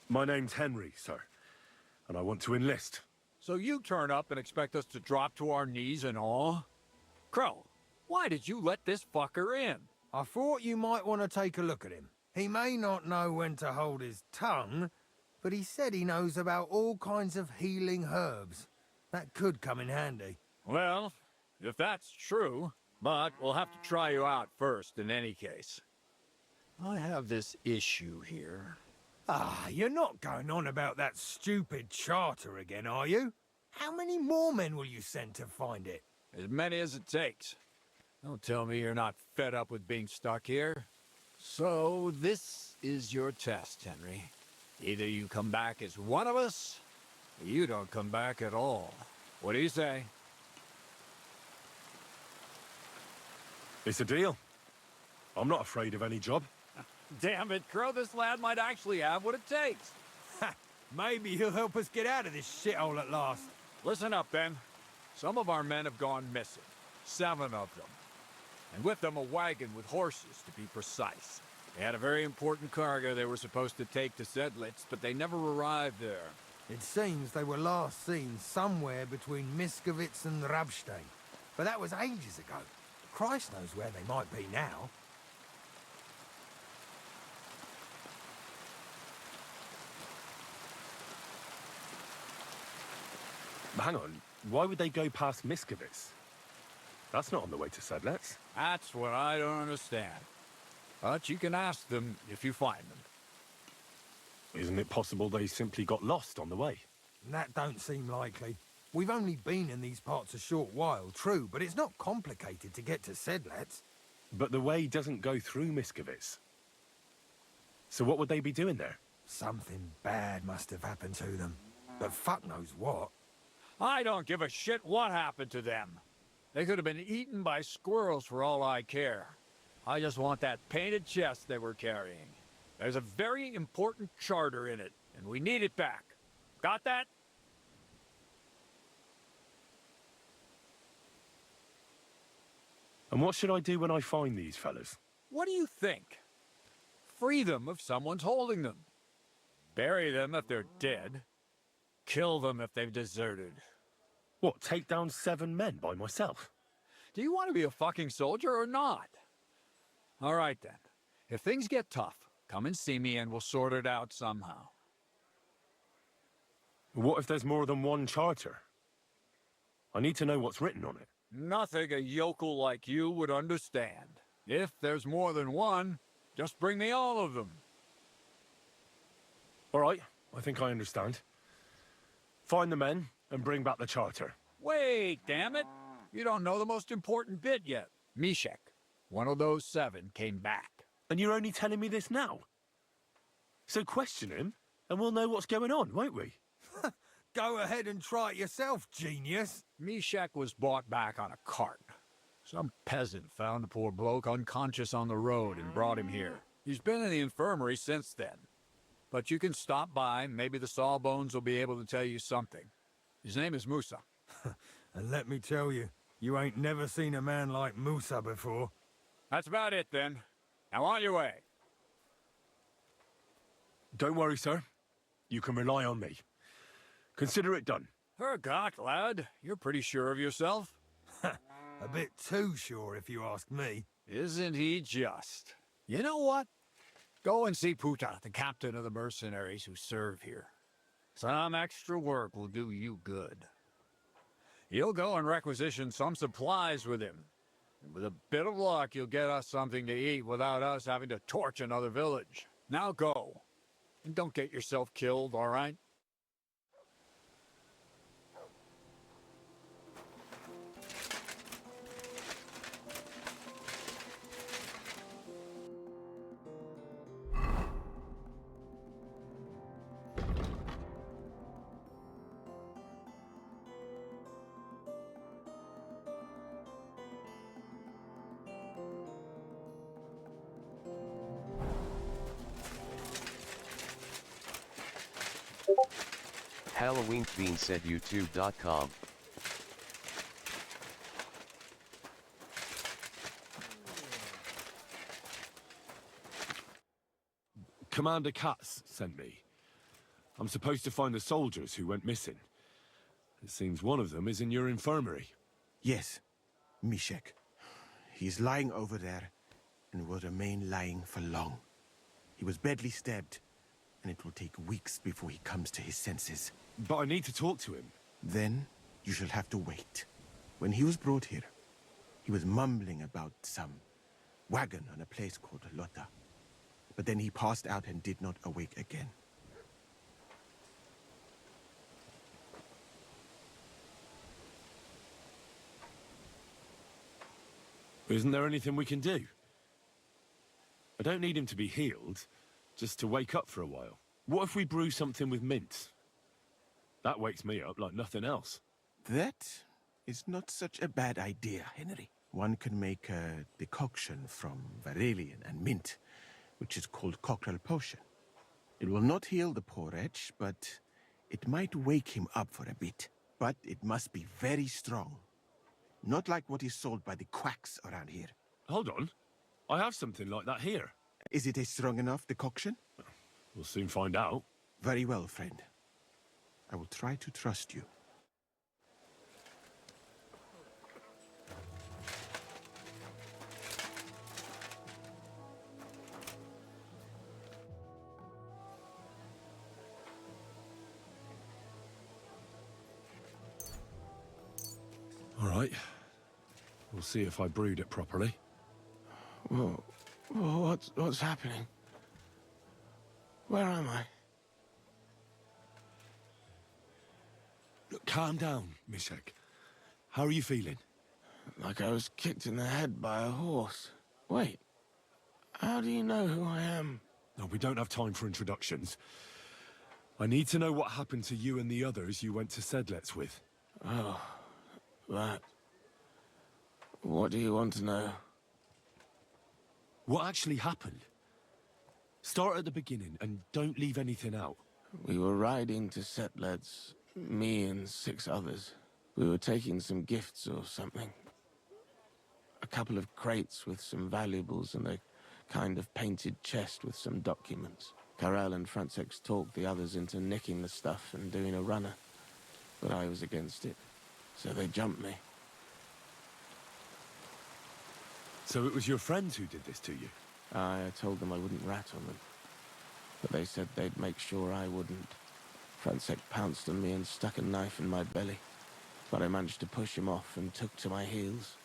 My name's Henry, sir. And I want to enlist. So you turn up and expect us to drop to our knees in awe? Crow, why did you let this fucker in? I thought you might want to take a look at him. He may not know when to hold his tongue, but he said he knows about all kinds of healing herbs. That could come in handy. Well, if that's true, but we'll have to try you out first in any case. I have this issue here. Ah, you're not going on about that stupid charter again, are you? How many more men will you send to find it? As many as it takes. Don't tell me you're not fed up with being stuck here. So, this is your test, Henry. Either you come back as one of us, or you don't come back at all. What do you say? It's a deal. I'm not afraid of any job. Damn it, Crow, this lad might actually have what it takes. Maybe he'll help us get out of this shithole at last. Listen up, then. Some of our men have gone missing. 7 of them. And with them a wagon with horses, to be precise. They had a very important cargo they were supposed to take to Sedlitz, but they never arrived there. It seems they were last seen somewhere between Miskovitz and Rabstein. But that was ages ago. Christ knows where they might be now. Hang on, why would they go past Miskovitz? That's not on the way to Sedlitz. That's what I don't understand. But you can ask them if you find them. Isn't it possible they simply got lost on the way? That don't seem likely. We've only been in these parts a short while, true, but it's not complicated to get to Sedlitz. But the way doesn't go through Miskovitz. So what would they be doing there? Something bad must have happened to them. But fuck knows what. I don't give a shit what happened to them. They could have been eaten by squirrels for all I care. I just want that painted chest they were carrying. There's a very important charter in it, and we need it back. Got that? And what should I do when I find these fellas? What do you think? Free them if someone's holding them. Bury them if they're dead. Kill them if they've deserted. What, take down 7 men by myself? Do you want to be a fucking soldier or not? All right then. If things get tough, come and see me and we'll sort it out somehow. What if there's more than one charter? I need to know what's written on it. Nothing a yokel like you would understand. If there's more than one, just bring me all of them. All right, I think I understand. Find the men and bring back the charter. Wait, damn it! You don't know the most important bit yet. Mishek, one of those 7, came back. And you're only telling me this now? So question him, and we'll know what's going on, won't we? Go ahead and try it yourself, genius. Mishek was brought back on a cart. Some peasant found the poor bloke unconscious on the road and brought him here. He's been in the infirmary since then. But you can stop by, maybe the Sawbones will be able to tell you something. His name is Musa. And let me tell you, you ain't never seen a man like Musa before. That's about it, then. Now on your way. Don't worry, sir. You can rely on me. Consider it done. Hergott, lad. You're pretty sure of yourself. A bit too sure, if you ask me. Isn't he just? You know what? Go and see Puta, the captain of the mercenaries who serve here. Some extra work will do you good. You'll go and requisition some supplies with him. And with a bit of luck, you'll get us something to eat without us having to torch another village. Now go. And don't get yourself killed, all right? Halloween Bean said youtube.com. Commander Katz sent me. I'm supposed to find the soldiers who went missing. It seems one of them is in your infirmary. Yes, Mishek. He's lying over there and will remain lying for long. He was badly stabbed, and it will take weeks before he comes to his senses. But I need to talk to him. Then you shall have to wait. When he was brought here, he was mumbling about some wagon on a place called Lota. But then he passed out and did not awake again. Isn't there anything we can do? I don't need him to be healed, just to wake up for a while. What if we brew something with mint? That wakes me up like nothing else. That is not such a bad idea, Henry. One can make a decoction from Varelian and mint, which is called cockerel potion. It will not heal the poor wretch, but it might wake him up for a bit. But it must be very strong. Not like what is sold by the quacks around here. Hold on. I have something like that here. Is it a strong enough decoction? We'll soon find out. Very well, friend. I will try to trust you. All right. We'll see if I brewed it properly. Whoa. What's happening? Where am I? Look, calm down, Mishek. How are you feeling? Like I was kicked in the head by a horse. Wait. How do you know who I am? No, we don't have time for introductions. I need to know what happened to you and the others you went to Sedlets with. Oh, that. What do you want to know? What actually happened? Start at the beginning and don't leave anything out. We were riding to Setleds, me and 6 others. We were taking some gifts or something. A couple of crates with some valuables and a kind of painted chest with some documents. Karel and Francex talked the others into nicking the stuff and doing a runner. But I was against it, so they jumped me. So it was your friends who did this to you? I told them I wouldn't rat on them. But they said they'd make sure I wouldn't. Francex pounced on me and stuck a knife in my belly. But I managed to push him off and took to my heels.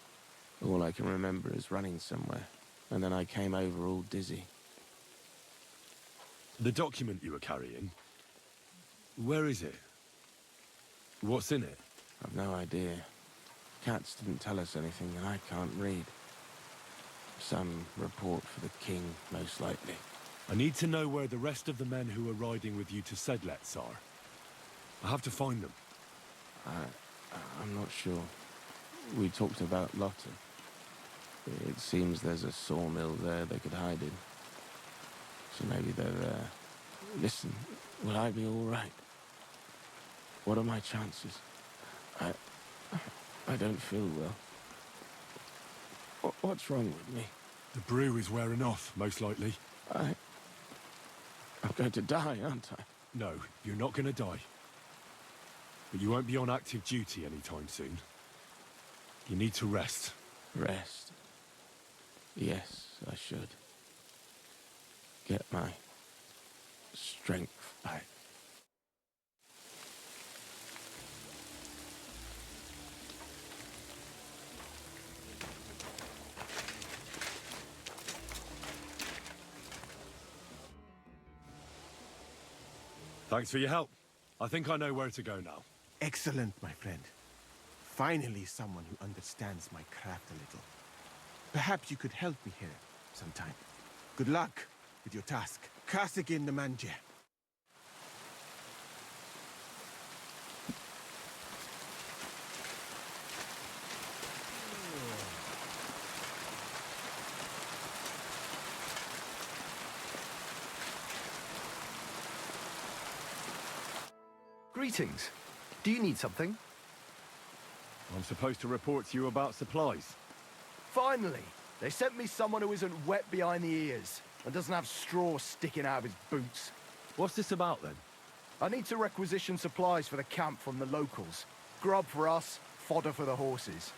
All I can remember is running somewhere. And then I came over all dizzy. The document you were carrying, where is it? What's in it? I've no idea. Katz didn't tell us anything and I can't read. Some report for the king, most likely. I need to know where the rest of the men who were riding with you to Sedlets are. I have to find them. I'm not sure. We talked about Lotta. It seems there's a sawmill there they could hide in. So maybe they're there. Listen, will I be all right? What are my chances? I don't feel well. What's wrong with me? The brew is wearing off, most likely. I'm going to die, aren't I? No, you're not going to die. But you won't be on active duty anytime soon. You need to rest. Rest? Yes, I should. Get my strength back. Thanks for your help. I think I know where to go now. Excellent, my friend. Finally someone who understands my craft a little. Perhaps you could help me here sometime. Good luck with your task. Kasagin the Manje. Greetings. Do you need something? I'm supposed to report to you about supplies. Finally! They sent me someone who isn't wet behind the ears and doesn't have straw sticking out of his boots. What's this about, then? I need to requisition supplies for the camp from the locals. Grub for us, fodder for the horses.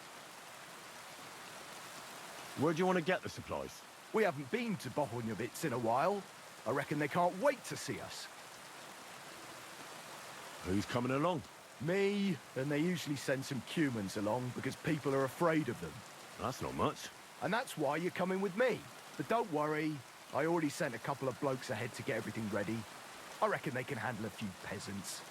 Where do you want to get the supplies? We haven't been to Bohunjovitz in a while. I reckon they can't wait to see us. Who's coming along? Me, and they usually send some humans along because people are afraid of them. That's not much. And that's why you're coming with me. But don't worry, I already sent a couple of blokes ahead to get everything ready. I reckon they can handle a few peasants.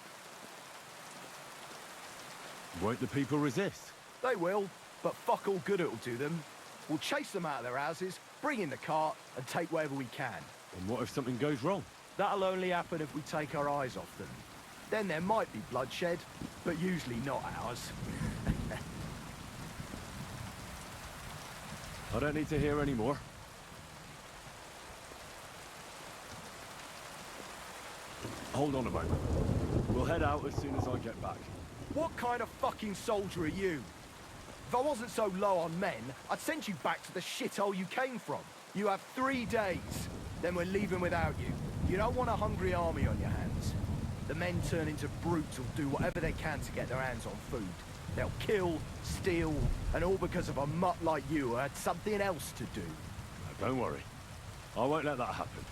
Won't the people resist? They will, but fuck all good it'll do them. We'll chase them out of their houses, bring in the cart, and take whatever we can. And what if something goes wrong? That'll only happen if we take our eyes off them. Then there might be bloodshed, but usually not ours. I don't need to hear any more. Hold on a moment. We'll head out as soon as I get back. What kind of fucking soldier are you? If I wasn't so low on men, I'd send you back to the shithole you came from. You have 3 days, then we're leaving without you. You don't want a hungry army on your hands. The men turn into brutes who'll do whatever they can to get their hands on food. They'll kill, steal, and all because of a mutt like you who had something else to do. No, don't worry. I won't let that happen.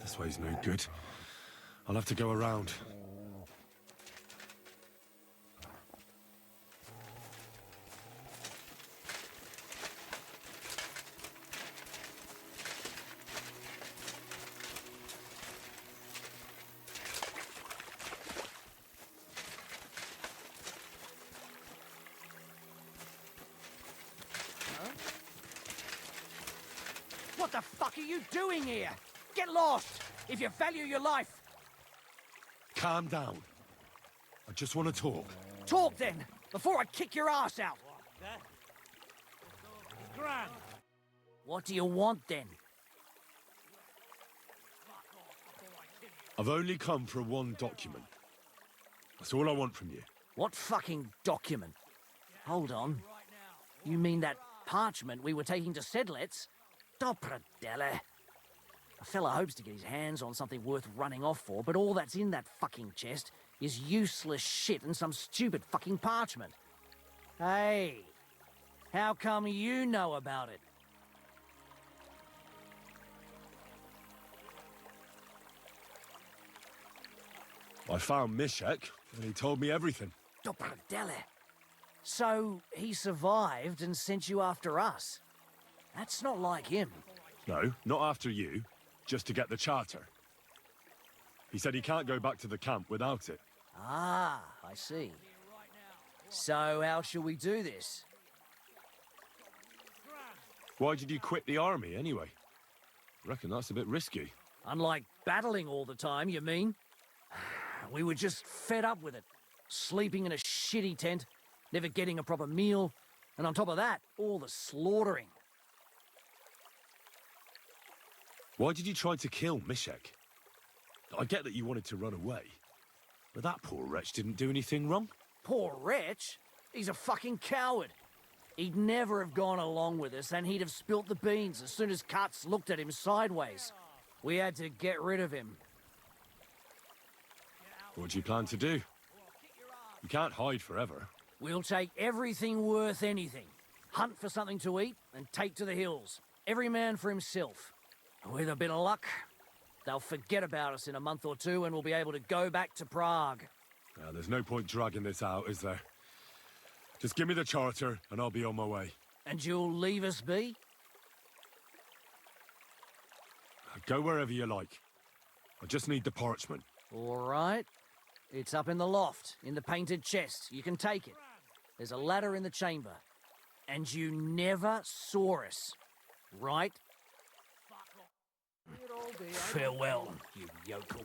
This way's no good. I'll have to go around. What the fuck are you doing here? Get lost, if you value your life. Calm down. I just want to talk. Talk then, before I kick your ass out. Grand. What do you want then? I've only come for one document. That's all I want from you. What fucking document? Hold on. You mean that parchment we were taking to Sedlets? Dopradelle. A fella hopes to get his hands on something worth running off for, but all that's in that fucking chest is useless shit and some stupid fucking parchment. Hey, how come you know about it? I found Mishek, and he told me everything. Dopradelle. So he survived and sent you after us? That's not like him. No, not after you. Just to get the charter. He said he can't go back to the camp without it. Ah, I see. So how shall we do this? Why did you quit the army, anyway? Reckon that's a bit risky. Unlike battling all the time, you mean? We were just fed up with it. Sleeping in a shitty tent, never getting a proper meal, and on top of that, all the slaughtering. Why did you try to kill Mishek? I get that you wanted to run away, but that poor wretch didn't do anything wrong. Poor wretch? He's a fucking coward. He'd never have gone along with us, and he'd have spilt the beans as soon as Katz looked at him sideways. We had to get rid of him. What do you plan to do? You can't hide forever. We'll take everything worth anything. Hunt for something to eat and take to the hills. Every man for himself. With a bit of luck, they'll forget about us in a month or two and we'll be able to go back to Prague. There's no point dragging this out, is there? Just give me the charter and I'll be on my way. And you'll leave us be? Go wherever you like. I just need the parchment. All right. It's up in the loft, in the painted chest. You can take it. There's a ladder in the chamber. And you never saw us, right? Farewell, you yokel.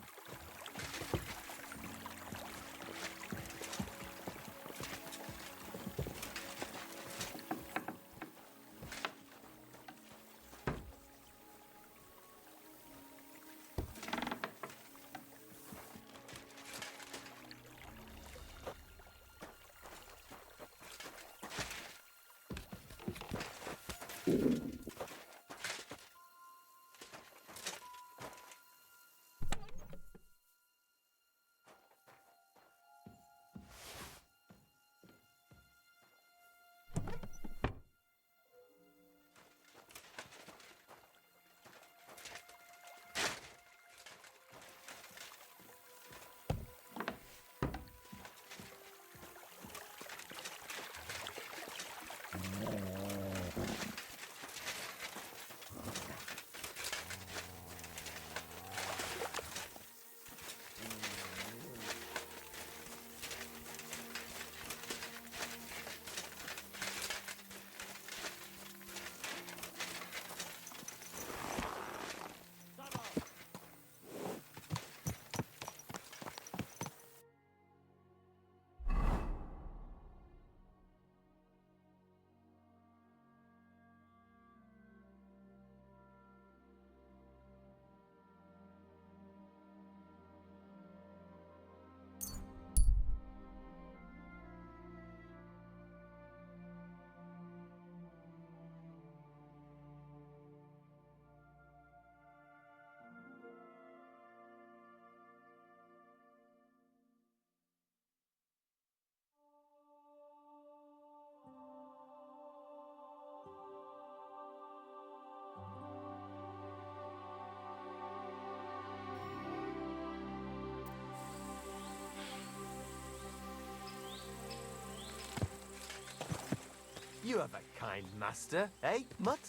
You have a kind master, eh, Mutt?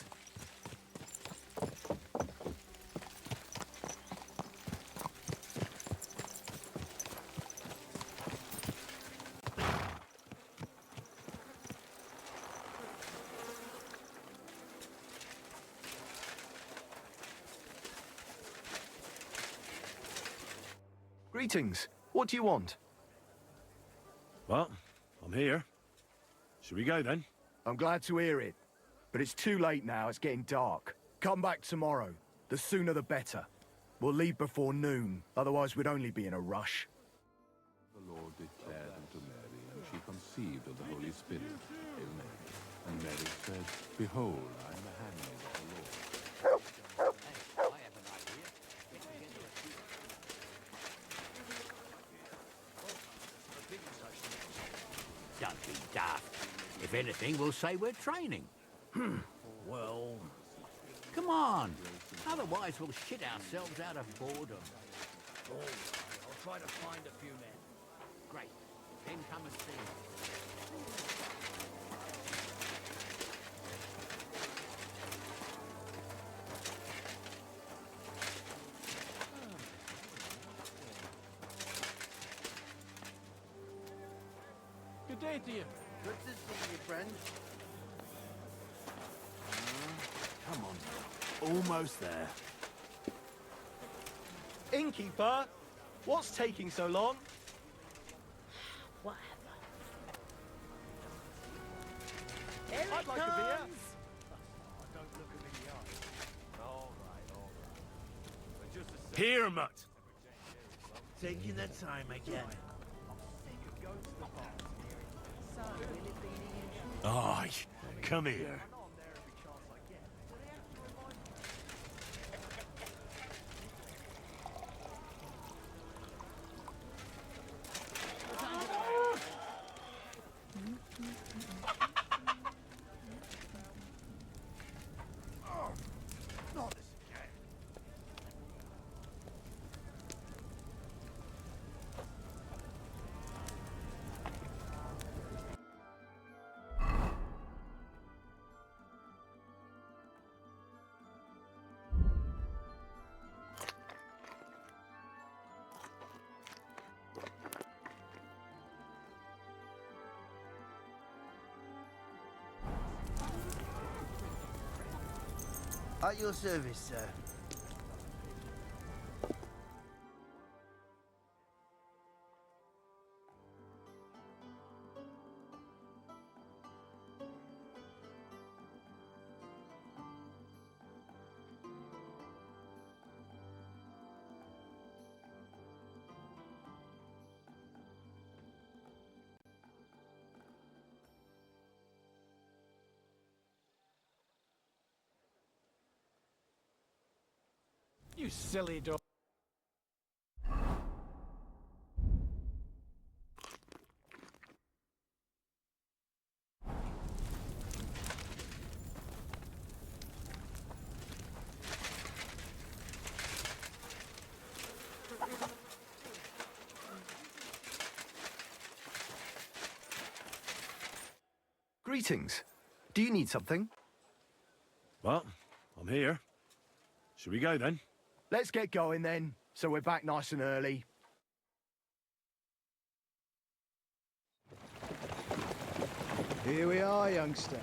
Greetings. What do you want? Well, I'm here. Should we go then? I'm glad to hear it. But it's too late now, it's getting dark. Come back tomorrow. The sooner the better. We'll leave before noon, otherwise we'd only be in a rush. The Lord declared unto Mary, and she conceived of the Holy Spirit. Hail Mary. And Mary said, Behold, I am the handmaid of the Lord. Don't be daft. If anything, we'll say we're training. Well, come on. Otherwise, we'll shit ourselves out of boredom. Oh, I'll try to find a few men. Great. Then come and see me. Good day to you. Good to see you, friend. Come on now. Almost there. Innkeeper, what's taking so long? Whatever. I'd like a beer. Here, mutt. Taking their time again. Aye, come here. At your service, sir. You silly dog. Greetings. Do you need something? Well, I'm here. Should we go then? Let's get going then, so we're back nice and early. Here we are, youngster.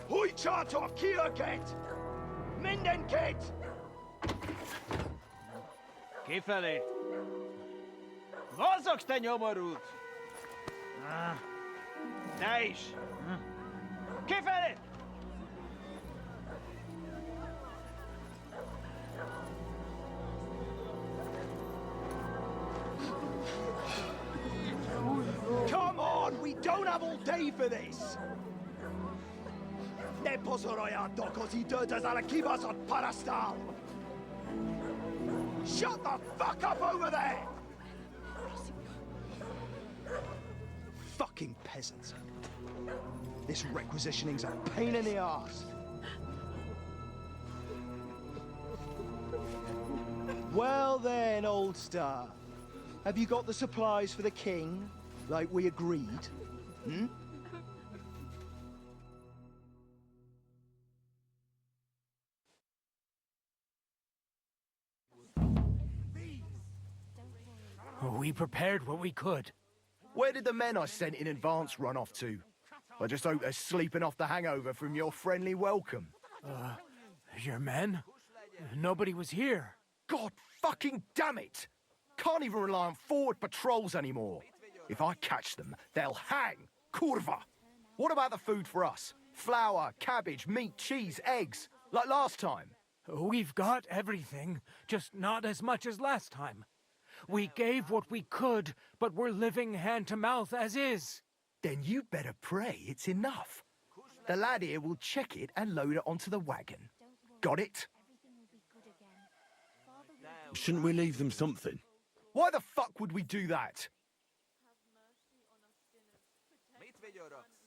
Hoi charter Kierket! Mindenket! Kifelé! Mozogsz, te nyomorult! Te is! Kifelé! Come on, we don't have all day for this! Ne pozoroiado così dödas alla kibas on parastal! Shut the fuck up over there! Fucking peasants. This requisitioning's a pain in the arse. Well then, old star. Have you got the supplies for the king, like we agreed? Hmm? We prepared what we could. Where did the men I sent in advance run off to? I just hope they're sleeping off the hangover from your friendly welcome. Your men? Nobody was here. God fucking damn it! Can't even rely on forward patrols anymore. If I catch them, they'll hang. Kurva! What about the food for us? Flour, cabbage, meat, cheese, eggs, like last time? We've got everything, just not as much as last time. We gave what we could, but we're living hand to mouth as is. Then you better pray it's enough. The lad here will check it and load it onto the wagon. Got it? Shouldn't we leave them something? Why the fuck would we do that?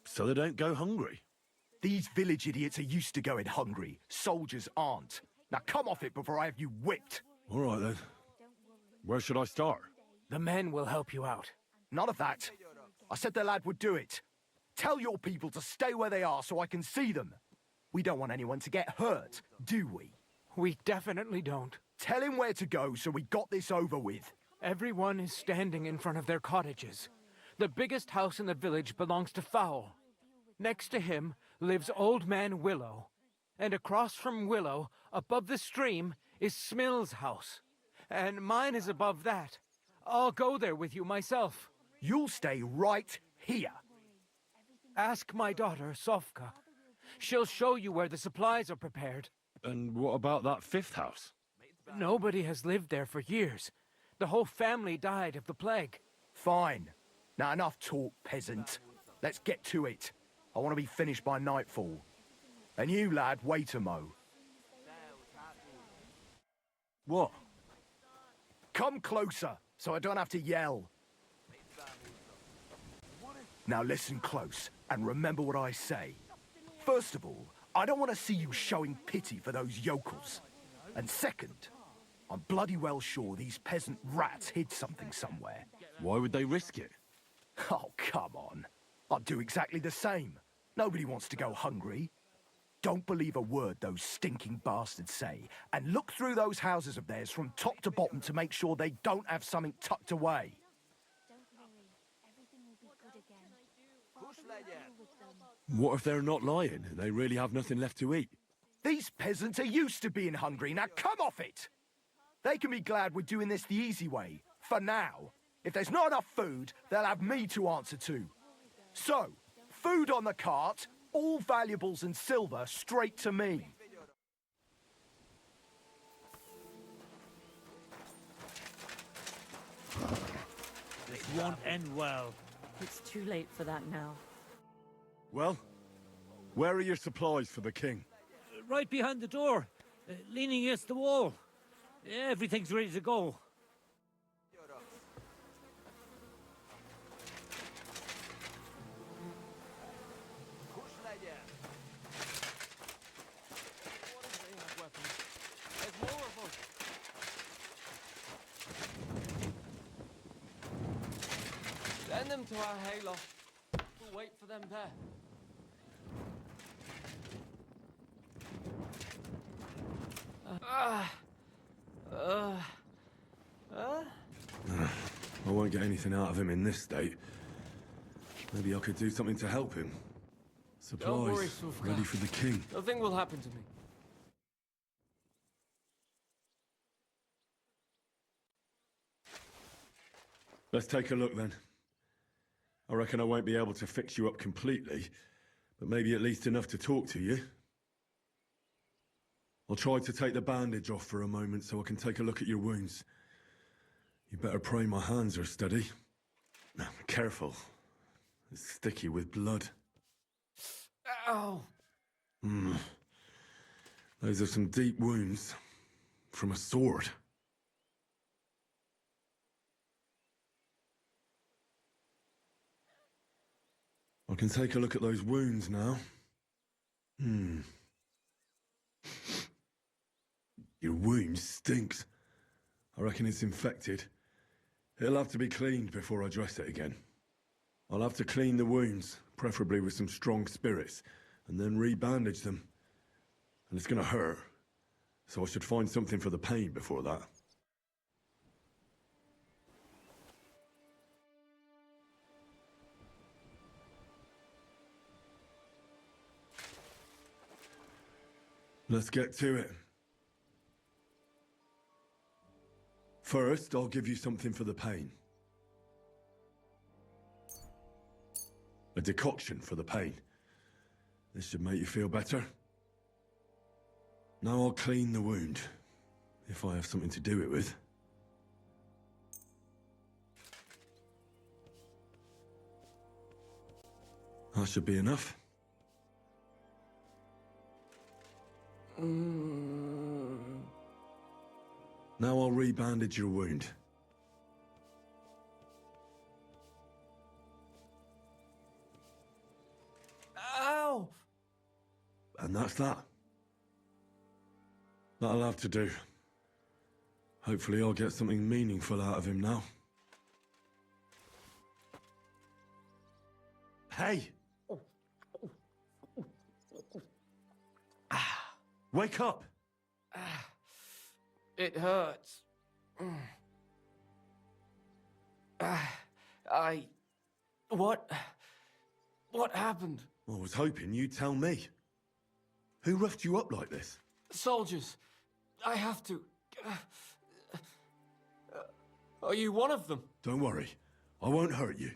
So they don't go hungry. These village idiots are used to going hungry. Soldiers aren't. Now come off it before I have you whipped. All right then. Where should I start? The men will help you out. None of that. I said the lad would do it. Tell your people to stay where they are so I can see them. We don't want anyone to get hurt, do we? We definitely don't. Tell him where to go so we got this over with. Everyone is standing in front of their cottages. The biggest house in the village belongs to Fowl. Next to him lives Old Man Willow. And across from Willow, above the stream, is Smill's house. And mine is above that. I'll go there with you myself. You'll stay right here. Ask my daughter, Sofka. She'll show you where the supplies are prepared. And what about that fifth house? Nobody has lived there for years. The whole family died of the plague. Fine. Now enough talk, peasant. Let's get to it. I want to be finished by nightfall. And you, lad, wait a mo. What? Come closer, so I don't have to yell. Now listen close, and remember what I say. First of all, I don't want to see you showing pity for those yokels. And second, I'm bloody well sure these peasant rats hid something somewhere. Why would they risk it? Oh, come on. I'd do exactly the same. Nobody wants to go hungry. Don't believe a word those stinking bastards say, and look through those houses of theirs from top to bottom to make sure they don't have something tucked away. What if they're not lying and they really have nothing left to eat? These peasants are used to being hungry. Now come off it! They can be glad we're doing this the easy way, for now. If there's not enough food, they'll have me to answer to. So, food on the cart, all valuables and silver straight to me. This won't end well. It's too late for that now. Well, where are your supplies for the king? Right behind the door, leaning against the wall. Everything's ready to go. Send them to our hayloft. We'll wait for them there. I won't get anything out of him in this state. Maybe I could do something to help him. Don't worry, Supplies Sufka. ready for the king. Nothing will happen to me. Let's take a look then. I reckon I won't be able to fix you up completely, but maybe at least enough to talk to you. I'll try to take the bandage off for a moment so I can take a look at your wounds. You better pray my hands are steady. Now, careful. It's sticky with blood. Ow! Those are some deep wounds. From a sword. I can take a look at those wounds now. Your wound stinks. I reckon it's infected. It'll have to be cleaned before I dress it again. I'll have to clean the wounds, preferably with some strong spirits, and then re-bandage them. And it's gonna hurt, so I should find something for the pain before that. Let's get to it. First, I'll give you something for the pain. A decoction for the pain. This should make you feel better. Now I'll clean the wound, if I have something to do it with. That should be enough. Now I'll re-bandage your wound. Ow! And that's that. That'll have to do. Hopefully I'll get something meaningful out of him now. Hey! Wake up! It hurts. What happened? I was hoping you'd tell me. Who roughed you up like this? Soldiers. I have to. Are you one of them? Don't worry. I won't hurt you.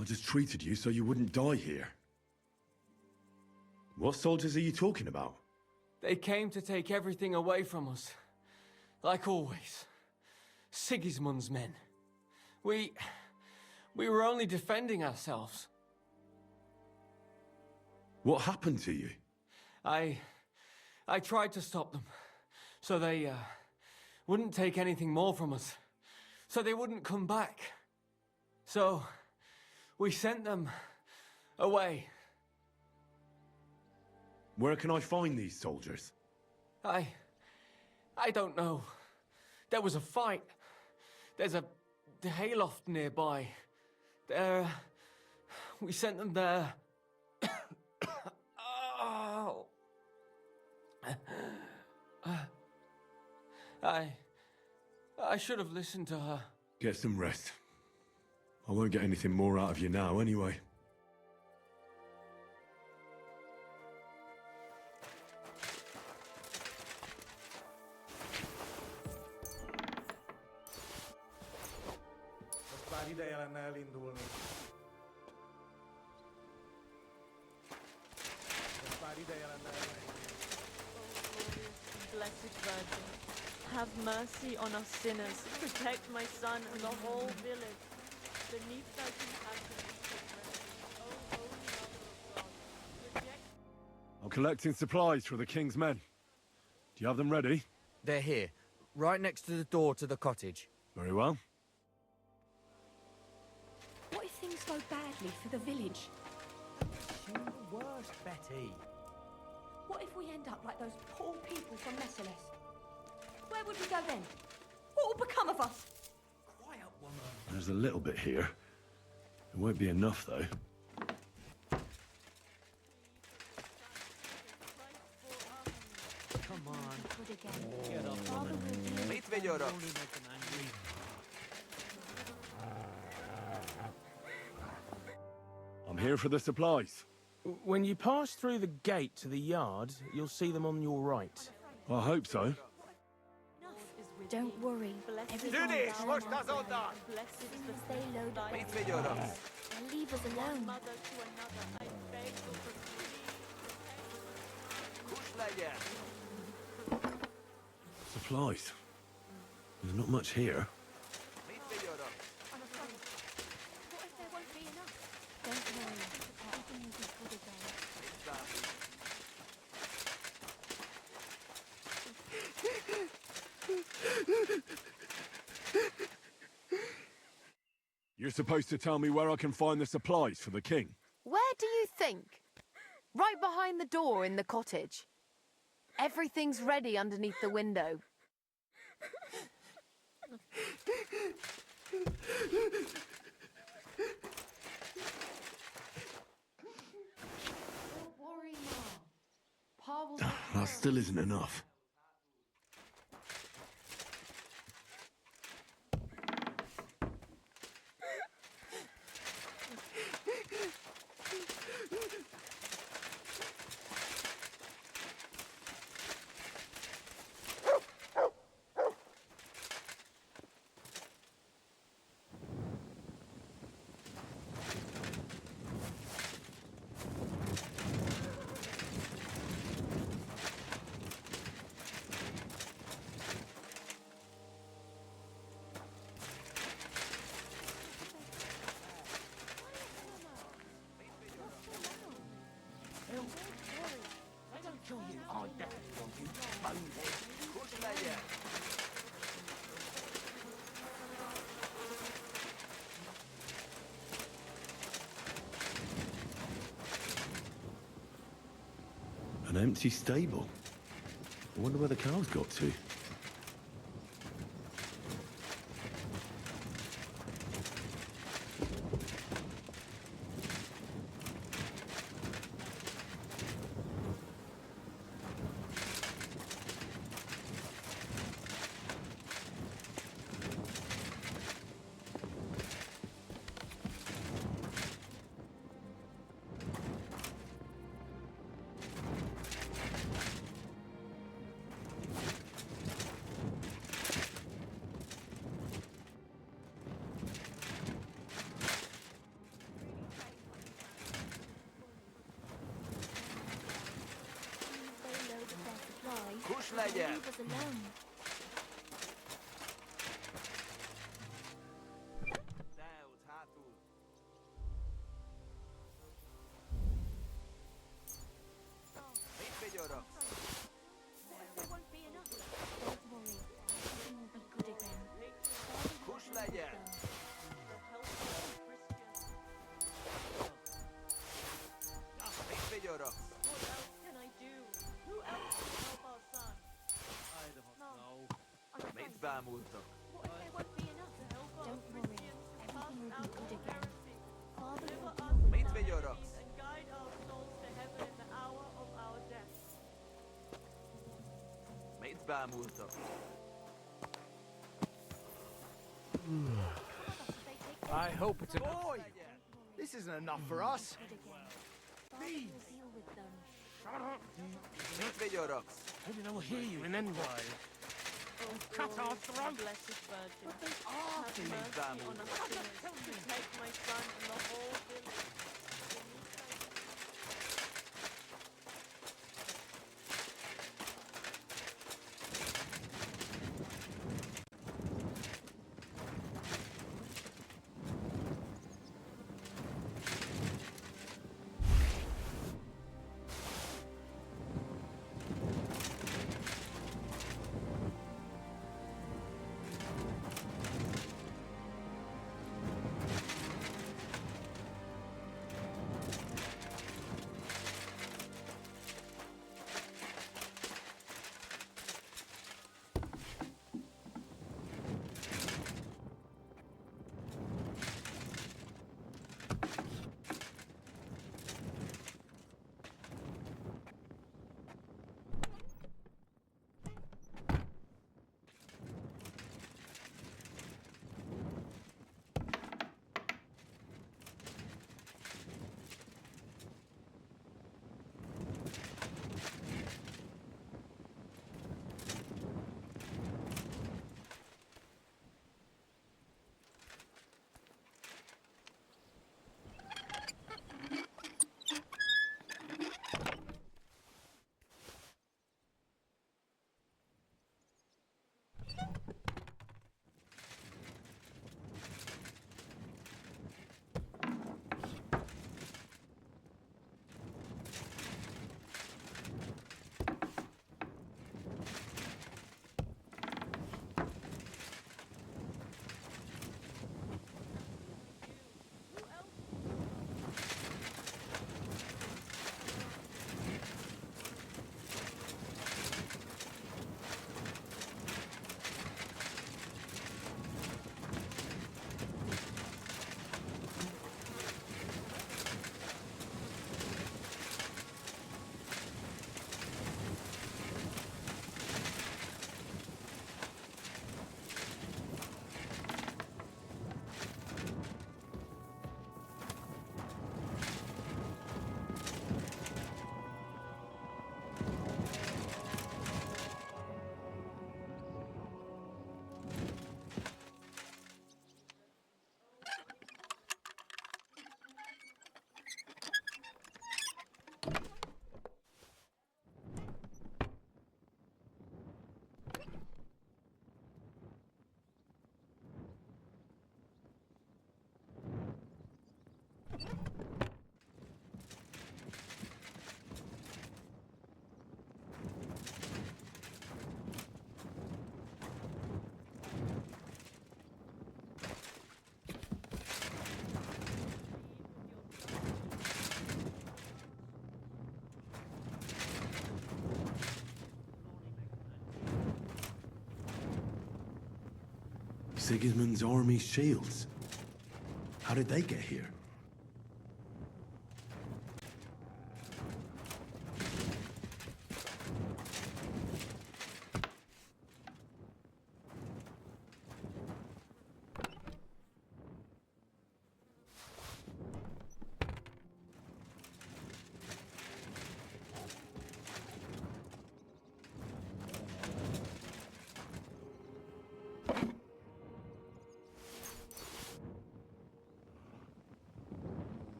I just treated you so you wouldn't die here. What soldiers are you talking about? They came to take everything away from us. Like always. Sigismund's men. We were only defending ourselves. What happened to you? I tried to stop them. So they wouldn't take anything more from us. So they wouldn't come back. So we sent them away. Where can I find these soldiers? I don't know. There was a fight. There's a hayloft nearby. We sent them there. Oh. I should have listened to her. Get some rest. I won't get anything more out of you now, anyway. Blessed Virgin, have mercy on us sinners. Protect my son and the whole village. Beneath thy compassion, O Holy Mother of God, reject... I'm collecting supplies for the king's men. Do you have them ready? They're here, right next to the door to the cottage. Very well. What if things go badly for the village? Assume the worst, Betty. What if we end up like those poor people from Messeles? Where would we go then? What will become of us? Quiet, woman. There's a little bit here. It won't be enough, though. Come on. Get up, woman. I'm here for the supplies. When you pass through the gate to the yard, you'll see them on your right. I hope so. Don't worry. Do this! Watch that on that! Stay low down. And leave us alone. Supplies. There's not much here. What if there won't be enough? Don't worry. Everything will be good again. You're supposed to tell me where I can find the supplies for the king. Where do you think? Right behind the door in the cottage. Everything's ready underneath the window. Don't worry, Mom. Pa will... That still isn't enough. An empty stable. I wonder where the cows got to. Kush legyen! Leave us alone. Teut hátul! Mit vigyorogsz? There won't be enough. Don't worry. Everything will be good again. Kush legyen! Mit vigyorogsz? What else can I do? Who else can help our son? I don't know. Mit bámultok? There won't be enough to help our Don't worry. Everything will be good again. Father will Deliver deal with Mit them. vigyorogsz? and guide our souls to heaven in the hour of our death. Mit bámultok? I hope it's enough. Boy! This isn't enough for us. Father will deal with them. Mit vigyorogsz? Maybe they'll hear you and then die. Cut our throats! Blessed Virgin, Mit have mercy on bámultok? us sinners. Protect my son and the whole village. Sigismund's army's shields. How did they get here?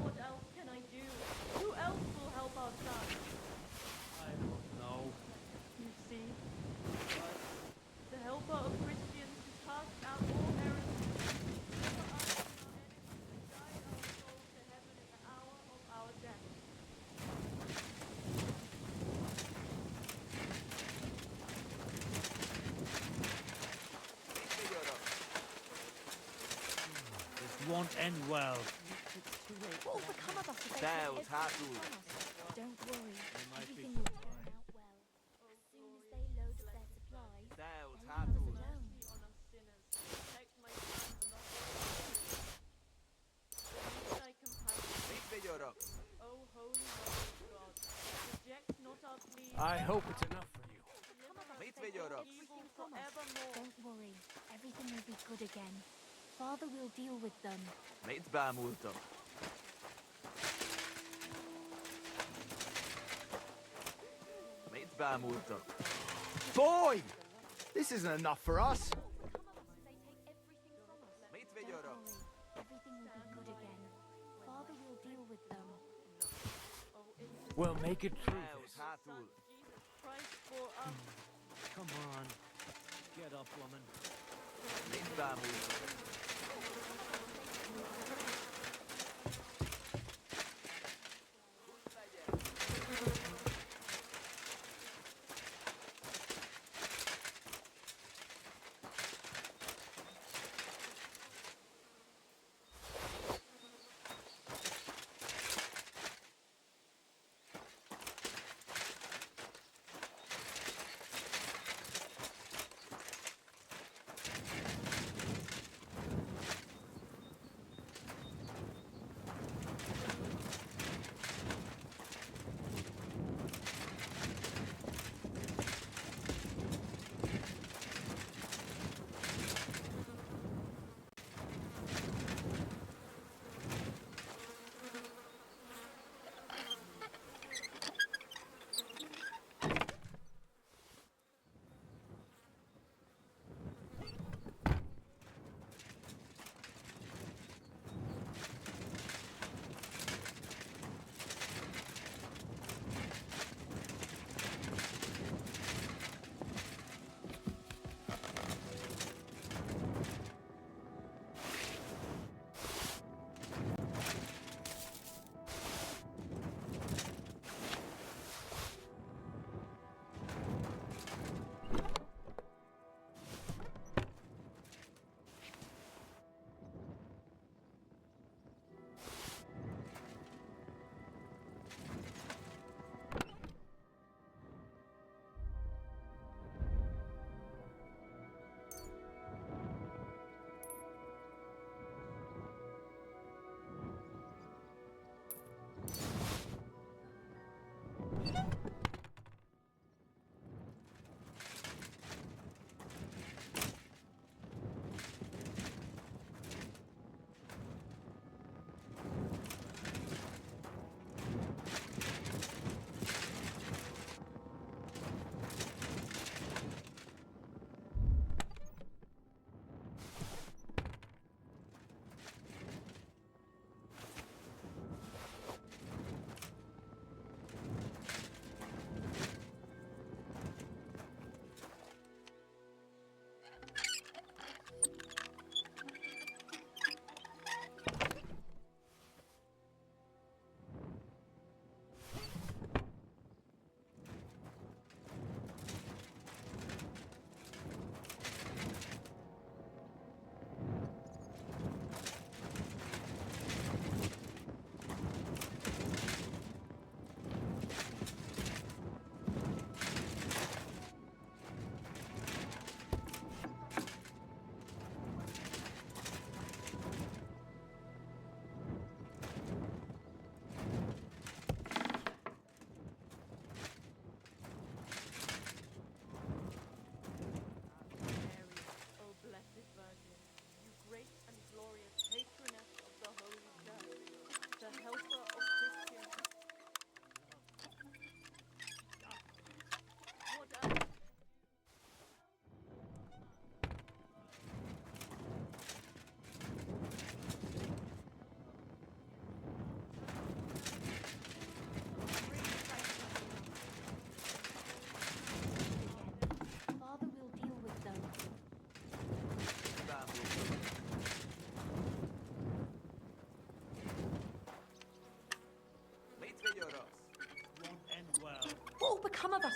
What else can I do? Who else will help our son? I don't know. You see, the helper of Christians who cast out all heresy, for us and our enemies, and guide our souls to heaven in the hour of our death. This won't end well. What will become of us if they Sails, take Hathor. everything from us? Don't worry, might be everything will turn out well. As soon as they load up their supplies, Sails, they'll leave us Hathor. alone. Mercy on us sinners. Protect my son and the whole village. Beneath thy compassion, Meet me, Yorok. O holy mother of God, reject not our pleas. I hope it's enough for you. Meet me, Yorok. Evil forevermore. Don't worry, everything will be good again. Father will deal with them. Meet Bamulto. Meet Bamulto. Boy! This isn't enough for us. Meet me, Don't Yorok. worry, everything will be good again. Father will deal with them. We'll make it through Sails, this. Hathor. Jesus Christ for us. Come on. Get up, woman. Meet Bamulto.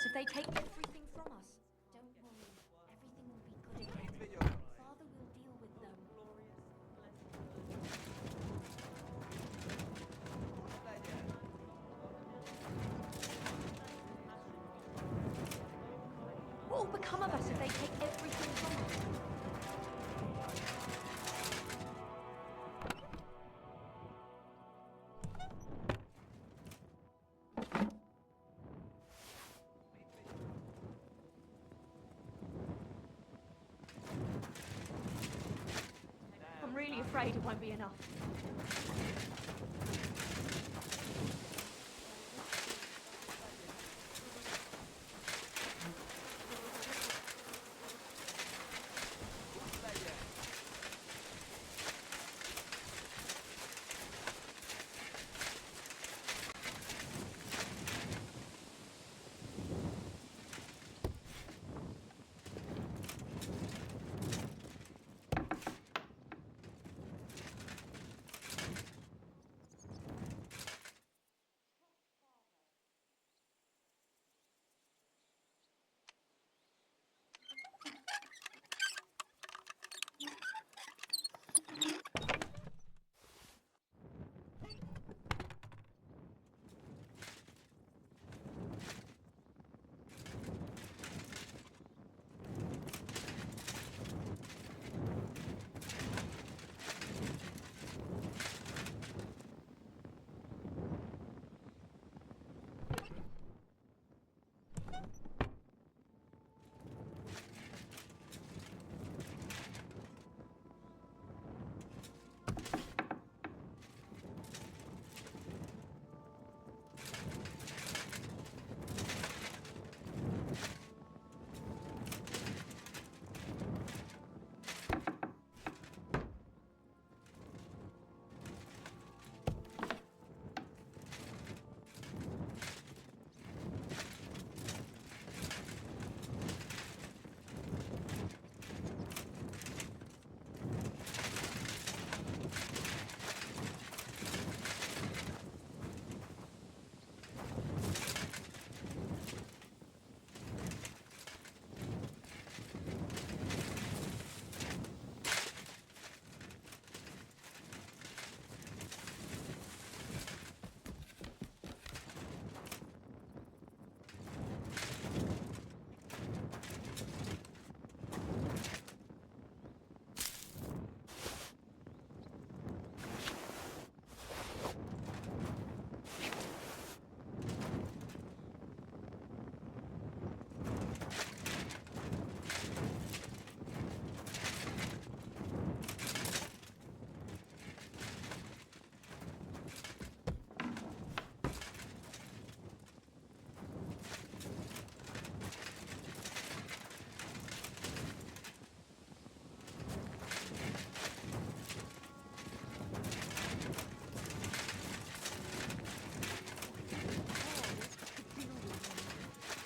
us if they take everything from us. Don't worry. Everything will be good again. Father will deal with them. What will become of us if they take everything from us? I'm really afraid it won't be enough.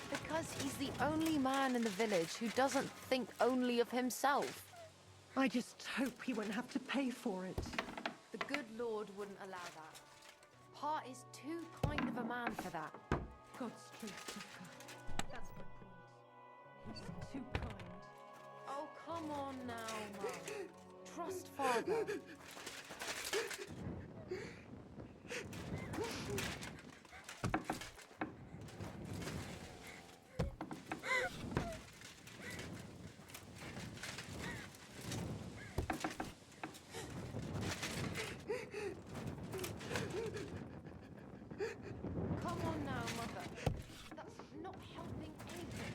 Because he's the only man in the village who doesn't think only of himself. I just hope he won't have to pay for it. The good Lord wouldn't allow that. Pa is too kind of a man for that. God's truth, Tucker. That's my point. He's too kind. Oh, come on now, Mum. Trust Father. Come on now, Mother. That's not helping anything.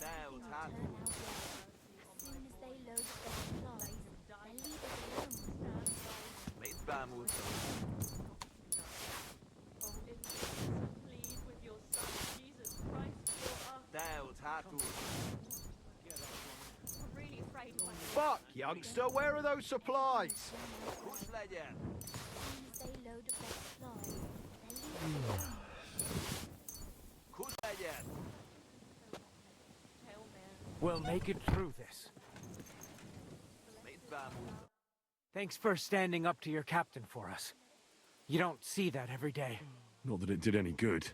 Thou As soon as they load the supplies, they leave us alone. Meet Bamuto. Plead with your son, Jesus Christ, for us. Thou Tatu. I'm really afraid of Fuck, youngster, where are those supplies? Kush legyen. As soon as they load the supplies, they leave us alone. Kush legyen. We'll make it through this. Meet Bamuto. Thanks for standing up to your captain for us. You don't see that every day. Not that it did any good.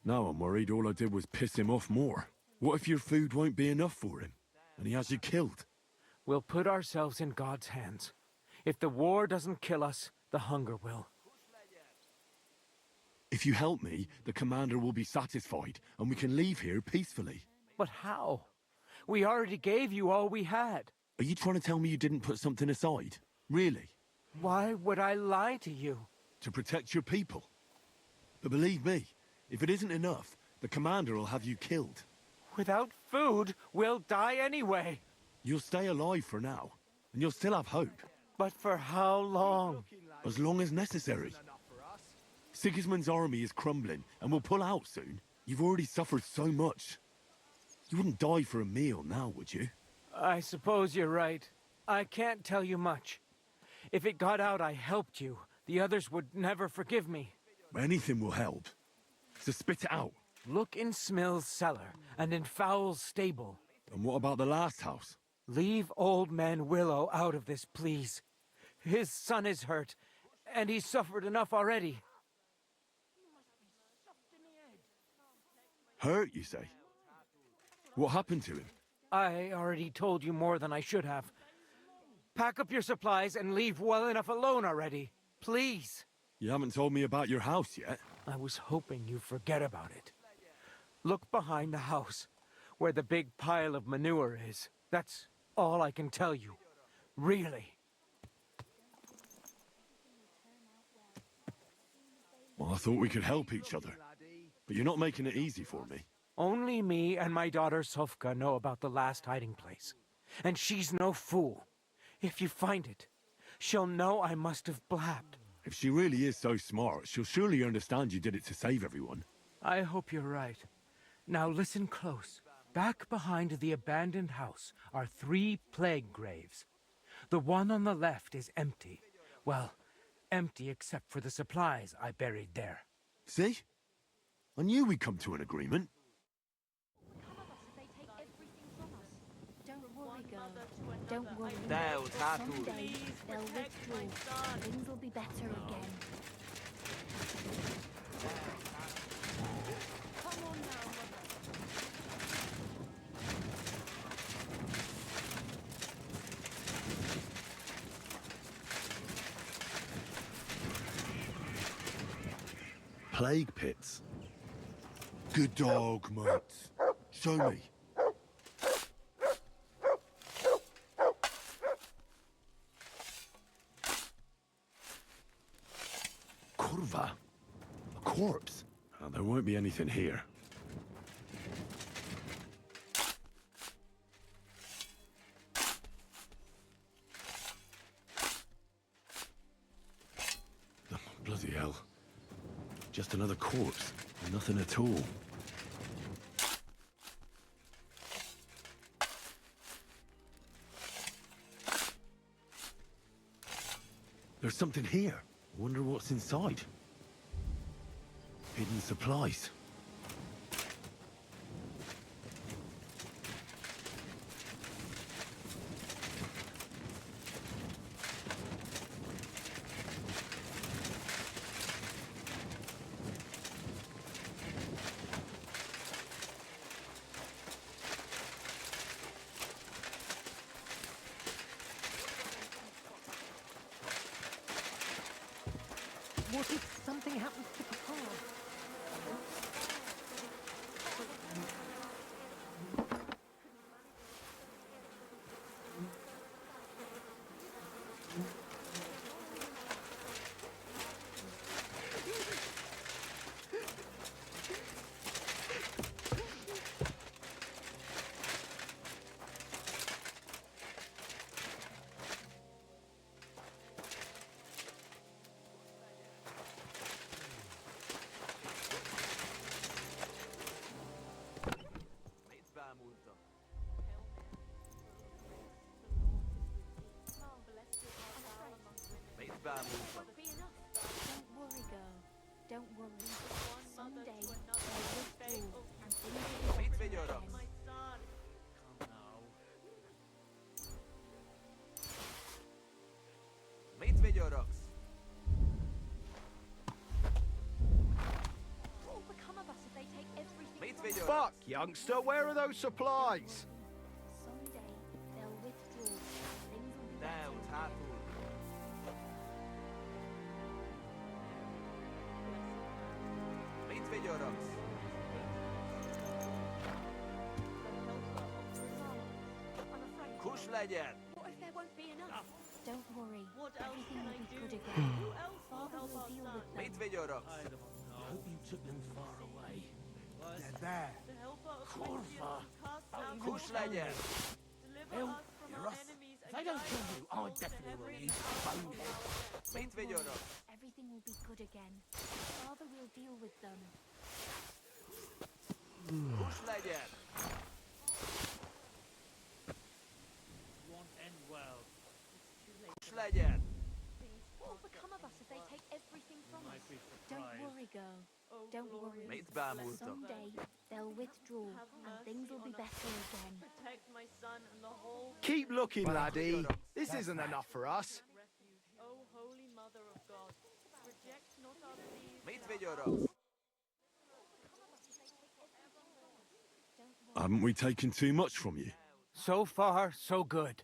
Now I'm worried all I did was piss him off more. What if your food won't be enough for him, and he has you killed? We'll put ourselves in God's hands. If the war doesn't kill us, the hunger will. If you help me, the commander will be satisfied, and we can leave here peacefully. But how? We already gave you all we had. Are you trying to tell me you didn't put something aside? Really? Why would I lie to you? To protect your people. But believe me, if it isn't enough, the commander will have you killed. Without food, we'll die anyway. You'll stay alive for now, and you'll still have hope. But for how long? As long as necessary. Sigismund's army is crumbling, and will pull out soon. You've already suffered so much. You wouldn't die for a meal now, would you? I suppose you're right. I can't tell you much. If it got out I helped you, the others would never forgive me. Anything will help. So spit it out. Look in Smill's cellar and in Fowl's stable. And what about the last house? Leave old man Willow out of this, please. His son is hurt, and he's suffered enough already. Hurt, you say? What happened to him? I already told you more than I should have. Pack up your supplies and leave well enough alone already. Please. You haven't told me about your house yet. I was hoping you'd forget about it. Look behind the house, where the big pile of manure is. That's all I can tell you. Really. Well, I thought we could help each other. But you're not making it easy for me. Only me and my daughter Sofka know about the last hiding place. And she's no fool. If you find it, she'll know I must have blabbed. If she really is so smart, she'll surely understand you did it to save everyone. I hope you're right. Now listen close. Back behind the abandoned house are 3 plague graves. The one on the left is empty. Well, empty except for the supplies I buried there. See? I knew we'd come to an agreement. Don't worry, girl. Don't worry. Thou Tatu. Someday they'll withdraw. Things will be better again. Come on now, mother. Plague pits. Good dog, mates. Show me. Kurva. A corpse. Oh, there won't be anything here. Oh, bloody hell. Just another corpse. Nothing at all. There's something here. I wonder what's inside. Hidden supplies. What if something happens to Papa? fuck, youngster? Where are those supplies? Someday they'll withdraw. Things will be Now, better. Tatu. Mit veriyoruz. Kuş legyen. What if there won't be enough? Don't worry. What else Everything can will I be do? good again. Who else will Father help will our deal son? with them. Mit veriyoruz. I hope you took them far away. They're there. The helper of my dear, cast out Kuş all legyen. deliver us from our enemies and guide us all to every Mit veriyoruz. Everything will be good again. Father will deal with them. Kuş legyen. Won't end well. Kuş legyen. What will become of us if they take everything from us? Might be Don't surprised. worry, girl. Don't worry. Mit bamulto. Someday they'll withdraw and things will be better again. Protect my son and the whole Keep looking, laddie. This That's isn't that. enough for us. refuge. O holy mother of God, reject not our pleas. Mit veriyoruz. Haven't we taken too much from you? So far, so good.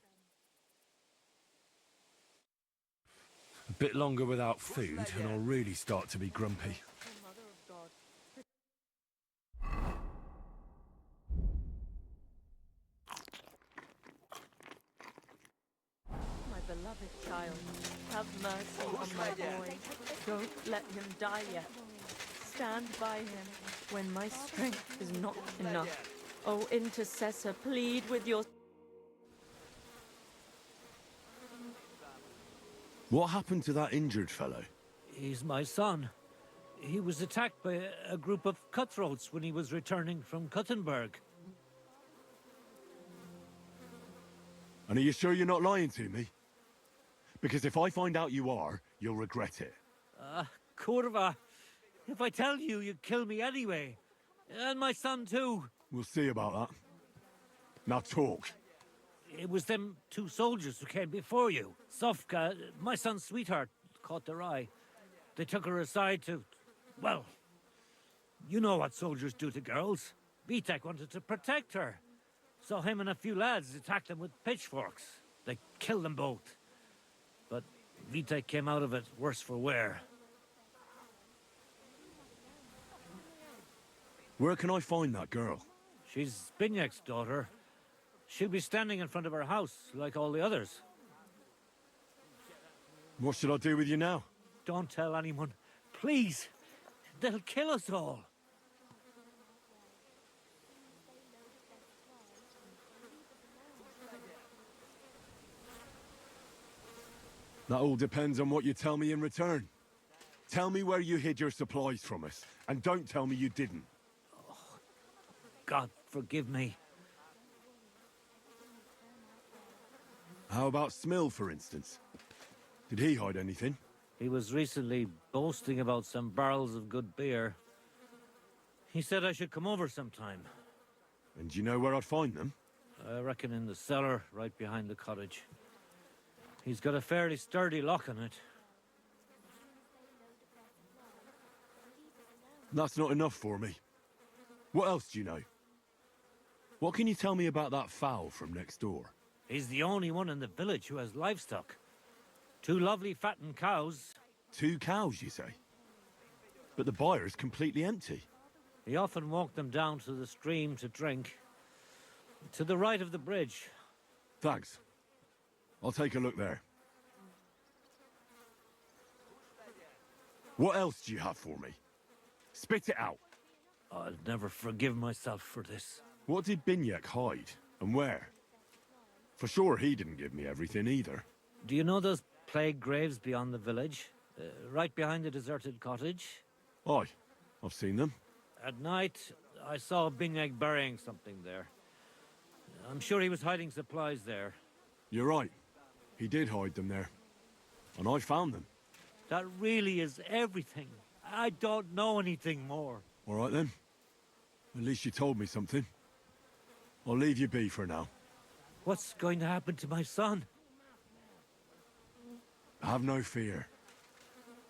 A bit longer without food, and I'll really start to be grumpy. O mother of God, my beloved child, have mercy on my boy. Don't let him die yet. Stand by him when my strength is not enough. O intercessor, plead with your... What happened to that injured fellow? He's my son. He was attacked by a group of cutthroats when he was returning from Kuttenberg. And are you sure you're not lying to me? Because if I find out you are, you'll regret it. Kurva, if I tell you, you'd kill me anyway. And my son too. We'll see about that. Now talk. It was them two soldiers who came before you. Sofka, my son's sweetheart, caught their eye. They took her aside to... Well, you know what soldiers do to girls. Vitek wanted to protect her. So him and a few lads attacked them with pitchforks. They killed them both. But Vitek came out of it worse for wear. Where can I find that girl? She's Binyak's daughter. She'll be standing in front of her house, like all the others. What should I do with you now? Don't tell anyone. Please. They'll kill us all. That all depends on what you tell me in return. Tell me where you hid your supplies from us, and don't tell me you didn't. God forgive me. How about Smill, for instance? Did he hide anything? He was recently boasting about some barrels of good beer. He said I should come over sometime. And do you know where I'd find them? I reckon in the cellar right behind the cottage. He's got a fairly sturdy lock on it. That's not enough for me. What else do you know? What can you tell me about that fowl from next door? He's the only one in the village who has livestock. 2 lovely fattened cows. 2 cows, you say? But the byre's completely empty. He often walked them down to the stream to drink. To the right of the bridge. Thanks. I'll take a look there. What else do you have for me? Spit it out. I'll never forgive myself for this. What did Binyak hide, and where? For sure he didn't give me everything either. Do you know those plague graves beyond the village? Right behind the deserted cottage? Aye, I've seen them. At night, I saw Binyak burying something there. I'm sure he was hiding supplies there. You're right. He did hide them there. And I found them. That really is everything. I don't know anything more. All right then. At least you told me something. I'll leave you be for now. What's going to happen to my son? Have no fear.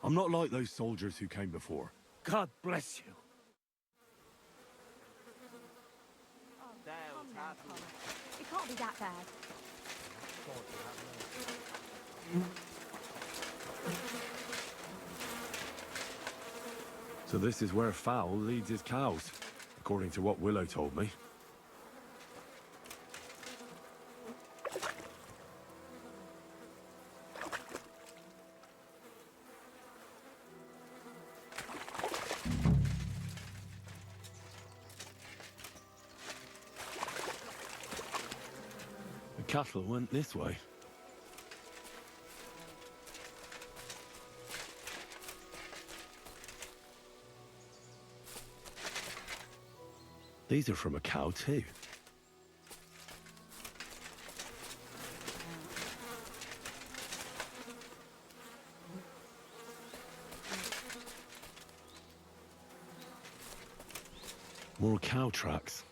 I'm not like those soldiers who came before. God bless you. now, Colin. It can't be that bad. So this is where Fowl leads his cows, according to what Willow told me. The cattle went this way. These are from a cow too. More cow tracks.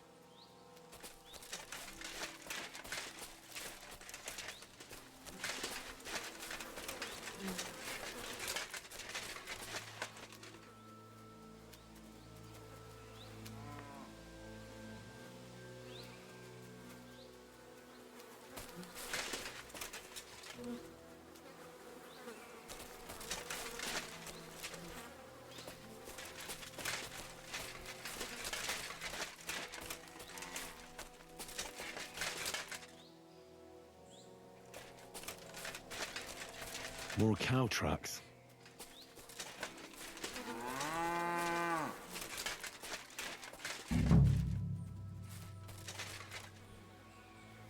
More cow tracks.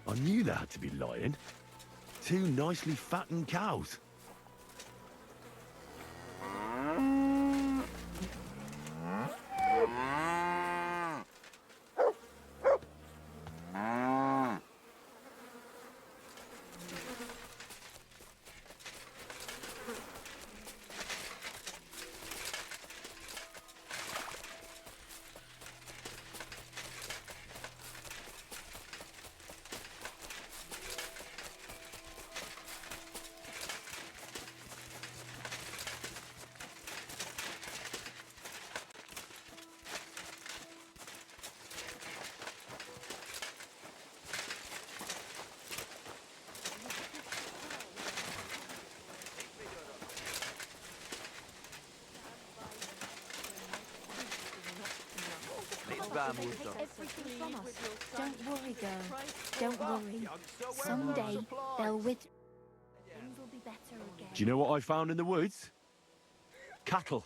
I knew there had to be lying. Two nicely fattened cows. Everything from us. Don't worry, girl. Don't worry. Someday they'll with. Things will be better again. Do you know what I found in the woods? Cattle.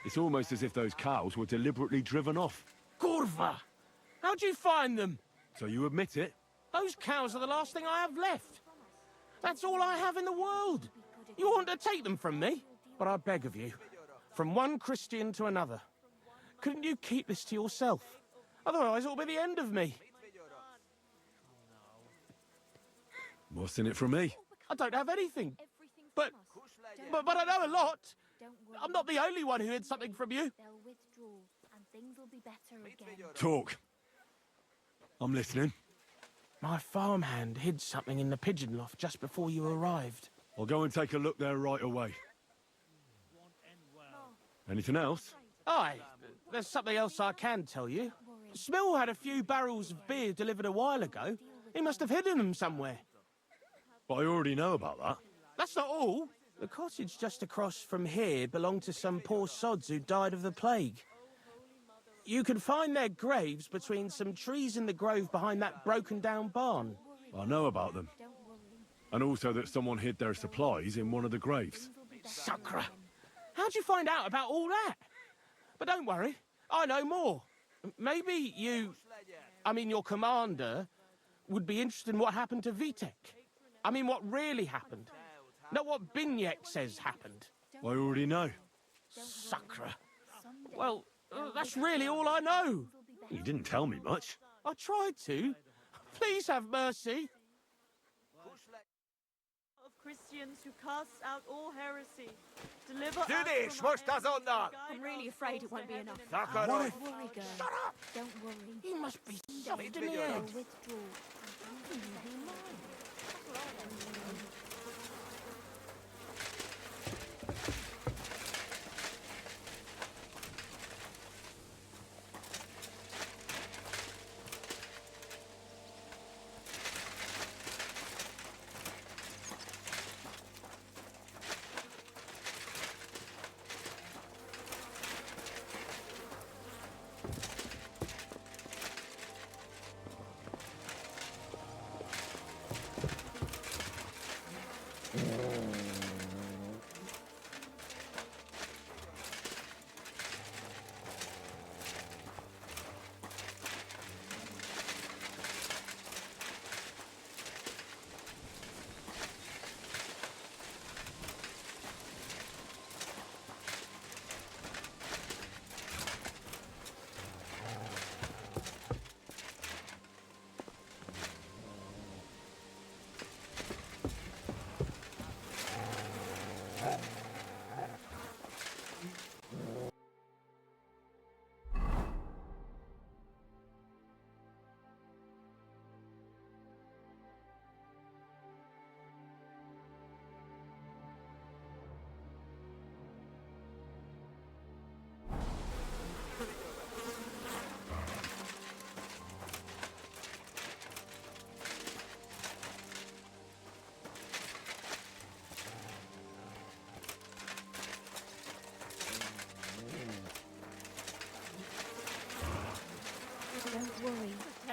It's almost as if those cows were deliberately driven off. Curva! How'd you find them? So you admit it? Those cows are the last thing I have left. That's all I have in the world. You want to take them from me? But I beg of you, from one Christian to another, couldn't you keep this to yourself? Otherwise it'll be the end of me. What's in it for me? I don't have anything. But I know a lot. I'm not the only one who hid something from you. They'll withdraw, and things will be better again. Talk. I'm listening. My farmhand hid something in the pigeon loft just before you arrived. I'll go and take a look there right away. Anything else? Aye, there's something else I can tell you. Smill had a few barrels of beer delivered a while ago. He must have hidden them somewhere. But I already know about that. That's not all. The cottage just across from here belonged to some poor sods who died of the plague. You can find their graves between some trees in the grove behind that broken-down barn. I know about them. And also that someone hid their supplies in one of the graves. Sucra! How'd you find out about all that? But don't worry, I know more. Maybe your commander, would be interested in what happened to Vitek. I mean, what really happened. Not what Binyek says happened. I already know. Sucra. Well, that's really all I know. You didn't tell me much. I tried to. Please have mercy. Of Christians who cast out all heresy. Deliver Do us this, from our what's that on that? I'm really afraid it won't be enough. Fuck Don't off. worry, girl. Shut up! Don't worry. You must be soft in the They'll head. withdraw, and things will be better.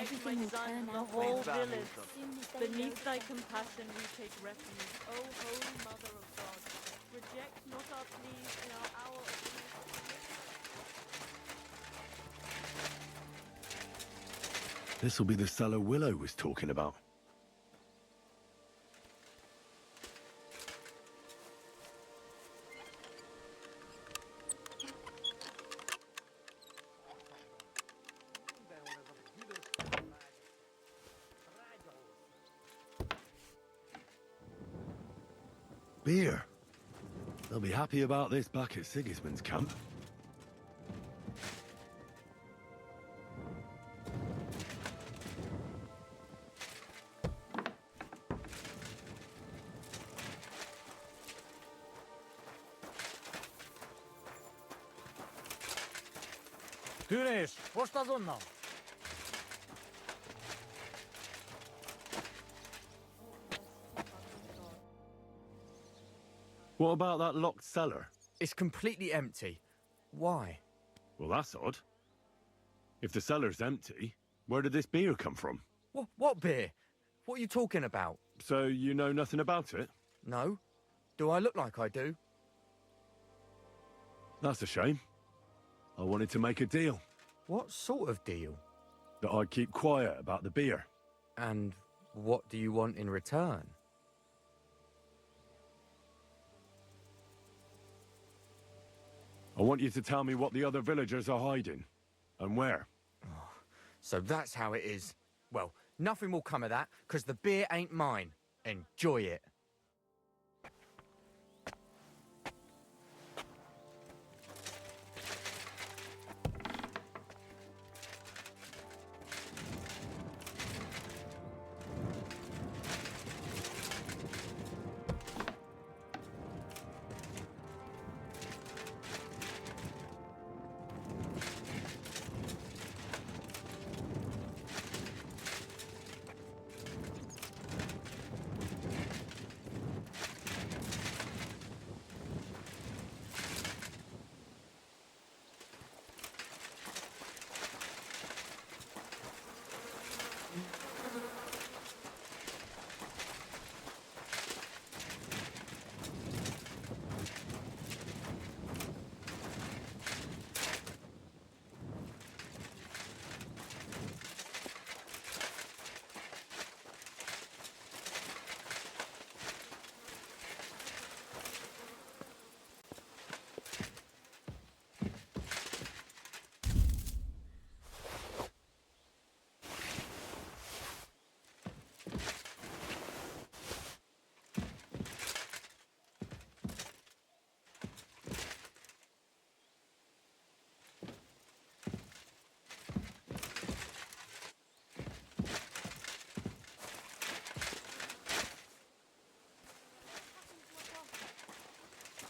Protect my Everything will son turn and the out whole well. village. Soon as they Beneath know thy better. compassion we take refuge. O Holy Mother of God, reject not our pleas in our hour of need. This'll be the cellar Willow was talking about. Beer. They'll be happy about this back at Sigismund's camp. Güneş, posta zonna. What about that locked cellar? It's completely empty. Why? Well, that's odd. If the cellar's empty, where did this beer come from? What beer? What are you talking about? So you know nothing about it? No. Do I look like I do? That's a shame. I wanted to make a deal. What sort of deal? That I'd keep quiet about the beer. And what do you want in return? I want you to tell me what the other villagers are hiding. And where. So that's how it is. Well, nothing will come of that, because the beer ain't mine. Enjoy it.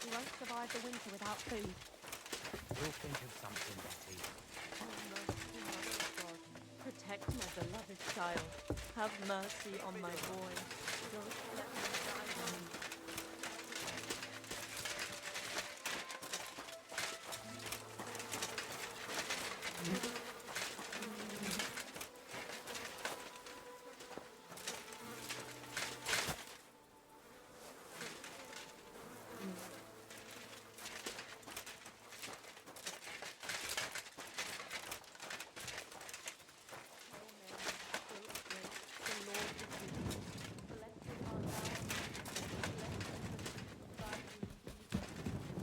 We won't survive the winter without food. We'll think of something, Betty. O merciful Mother of God, protect my beloved child. Have mercy on my boy. Don't let him die young.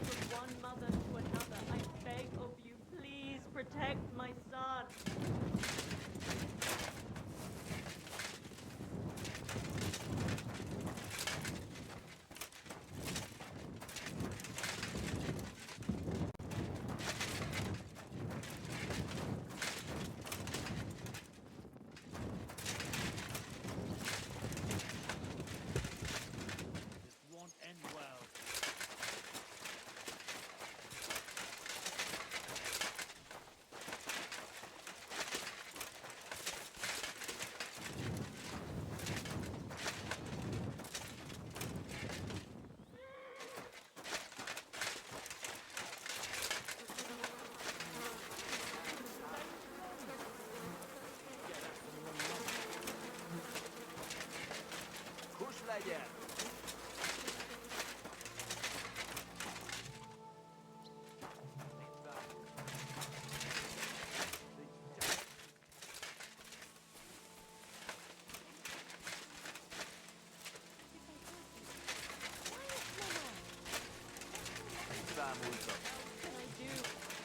From one mother to another, I beg of you, please protect my son. This won't end well. legyen! What can I do?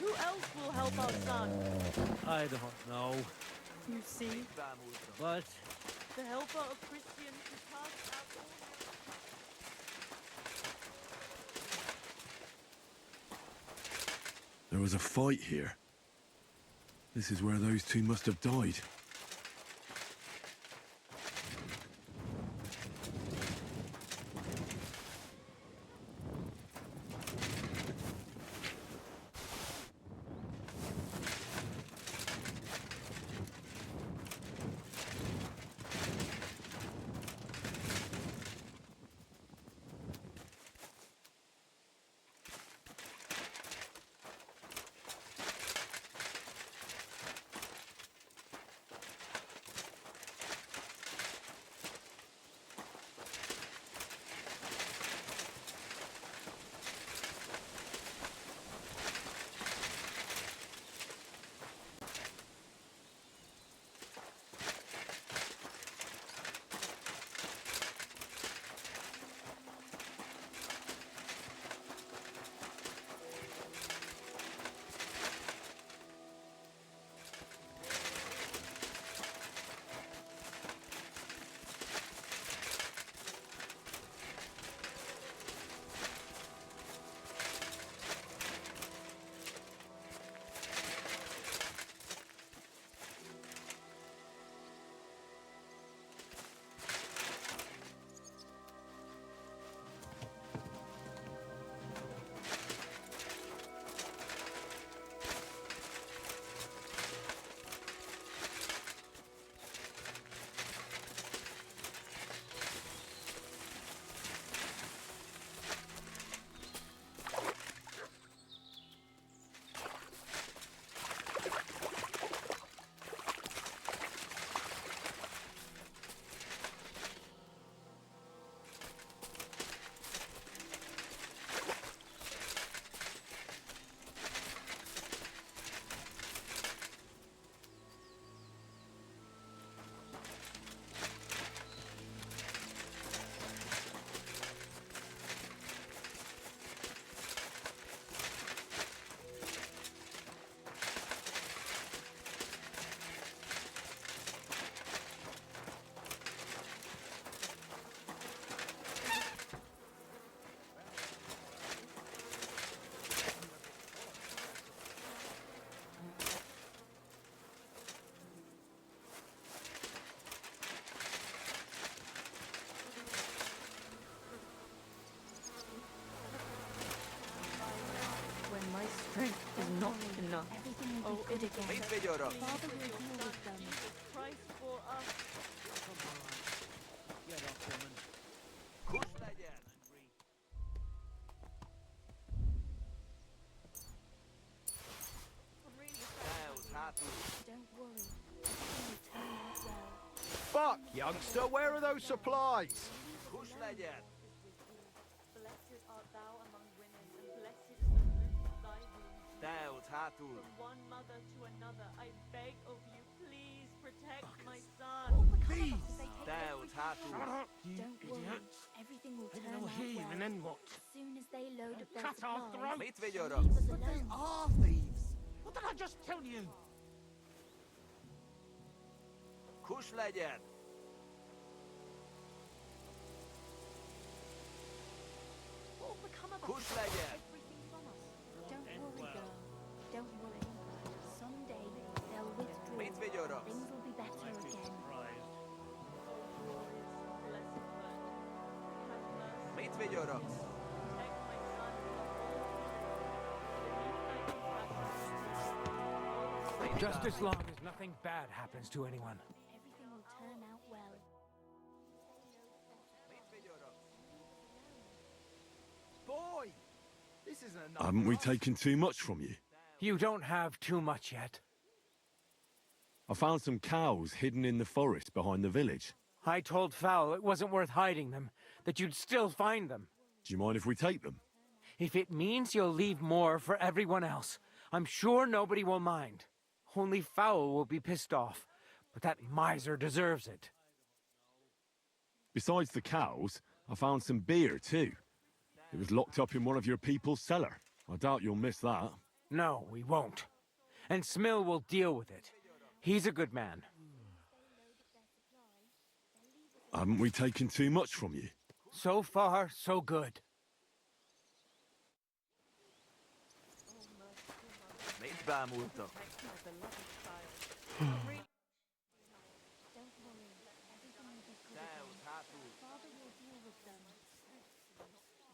Who else will help our son? I don't know. You see? But The helper of Christians who cast out all There was a fight here. This is where those two must have died. when my strength is not enough. Everything will be good again. Mit vagyok! Father will deal with them. Jesus Christ for us. get up, woman. Kus legyen! Nails, hátul! Don't worry. Everything will turn out well. Fuck, youngster, where are those supplies? Kus legyen! Blessed art thou among women, and blessed is the fruit of thy womb. Nails, hátul! From one mother to another, I beg of you, please protect my son. Please! Nails, hátul! Don't worry. Everything will turn out here, well. and then what? As soon as they load up their Cut our supplies, throats. Mit leave vagyok! us alone. Are thieves! What did I just tell you? Kus legyen! What will become of Kus us? legyen! Everything from us. Don't worry, girl. Don't worry. Someday they'll withdraw. Mit vagyok! Things will be better again. Mit vagyok! Just as long as nothing bad happens to anyone. Everything will turn out well. Boy! This isn't enough. Haven't we taken too much from you? You don't have too much yet. I found some cows hidden in the forest behind the village. I told Fowl it wasn't worth hiding them, that you'd still find them. Do you mind if we take them? If it means you'll leave more for everyone else, I'm sure nobody will mind. Only Fowl will be pissed off, but that miser deserves it. Besides the cows, I found some beer too. It was locked up in one of your people's cellar. I doubt you'll miss that. No, we won't. And Smill will deal with it. He's a good man. Haven't we taken too much from you? So far, so good.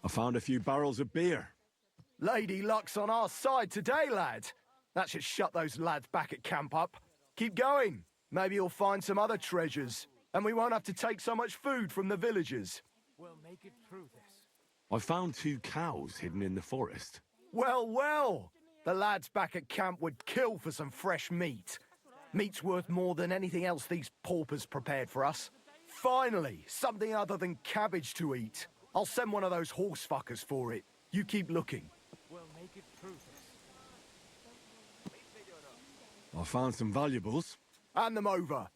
I found a few barrels of beer. Lady Luck's on our side today, lad. That should shut those lads back at camp up. Keep going. Maybe you'll find some other treasures, and we won't have to take so much food from the villagers. We'll make it through this. I found 2 cows hidden in the forest. Well, well. The lads back at camp would kill for some fresh meat. Meat's worth more than anything else these paupers prepared for us. Finally, something other than cabbage to eat. I'll send one of those horse fuckers for it. You keep looking. We'll make it through this. I found some valuables. Hand them over.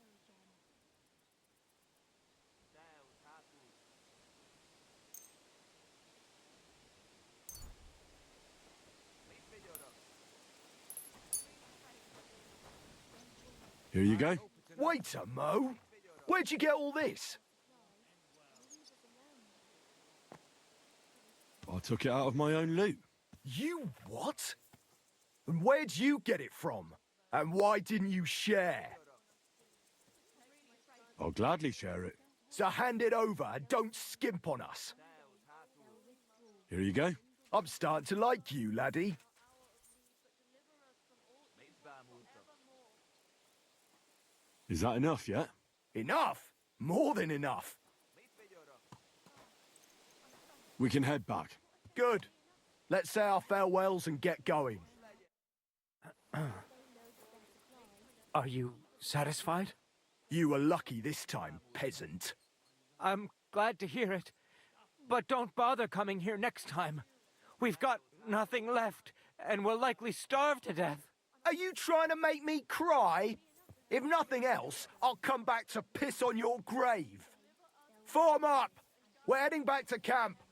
Here you go. Wait a mo. Where'd you get all this? I took it out of my own loot. You what? And where'd you get it from? And why didn't you share? I'll gladly share it. So hand it over and don't skimp on us. Here you go. I'm starting to like you, laddie. Is that enough yet? Enough? More than enough. We can head back. Good. Let's say our farewells and get going. Are you satisfied? You were lucky this time, peasant. I'm glad to hear it. But don't bother coming here next time. We've got nothing left, and we'll likely starve to death. Are you trying to make me cry? If nothing else, I'll come back to piss on your grave. Form up! We're heading back to camp.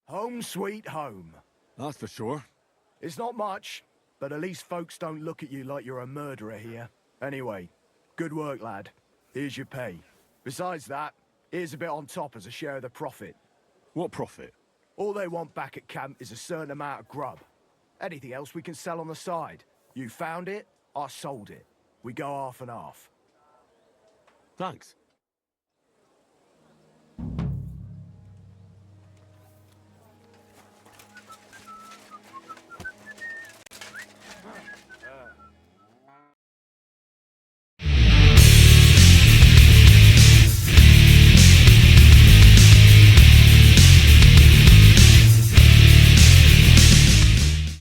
Home sweet home. That's for sure. It's not much, but at least folks don't look at you like you're a murderer here. Anyway, good work, lad. Here's your pay. Besides that, here's a bit on top as a share of the profit. What profit? All they want back at camp is a certain amount of grub. Anything else we can sell on the side. You found it, I sold it. We go half and half. Thanks.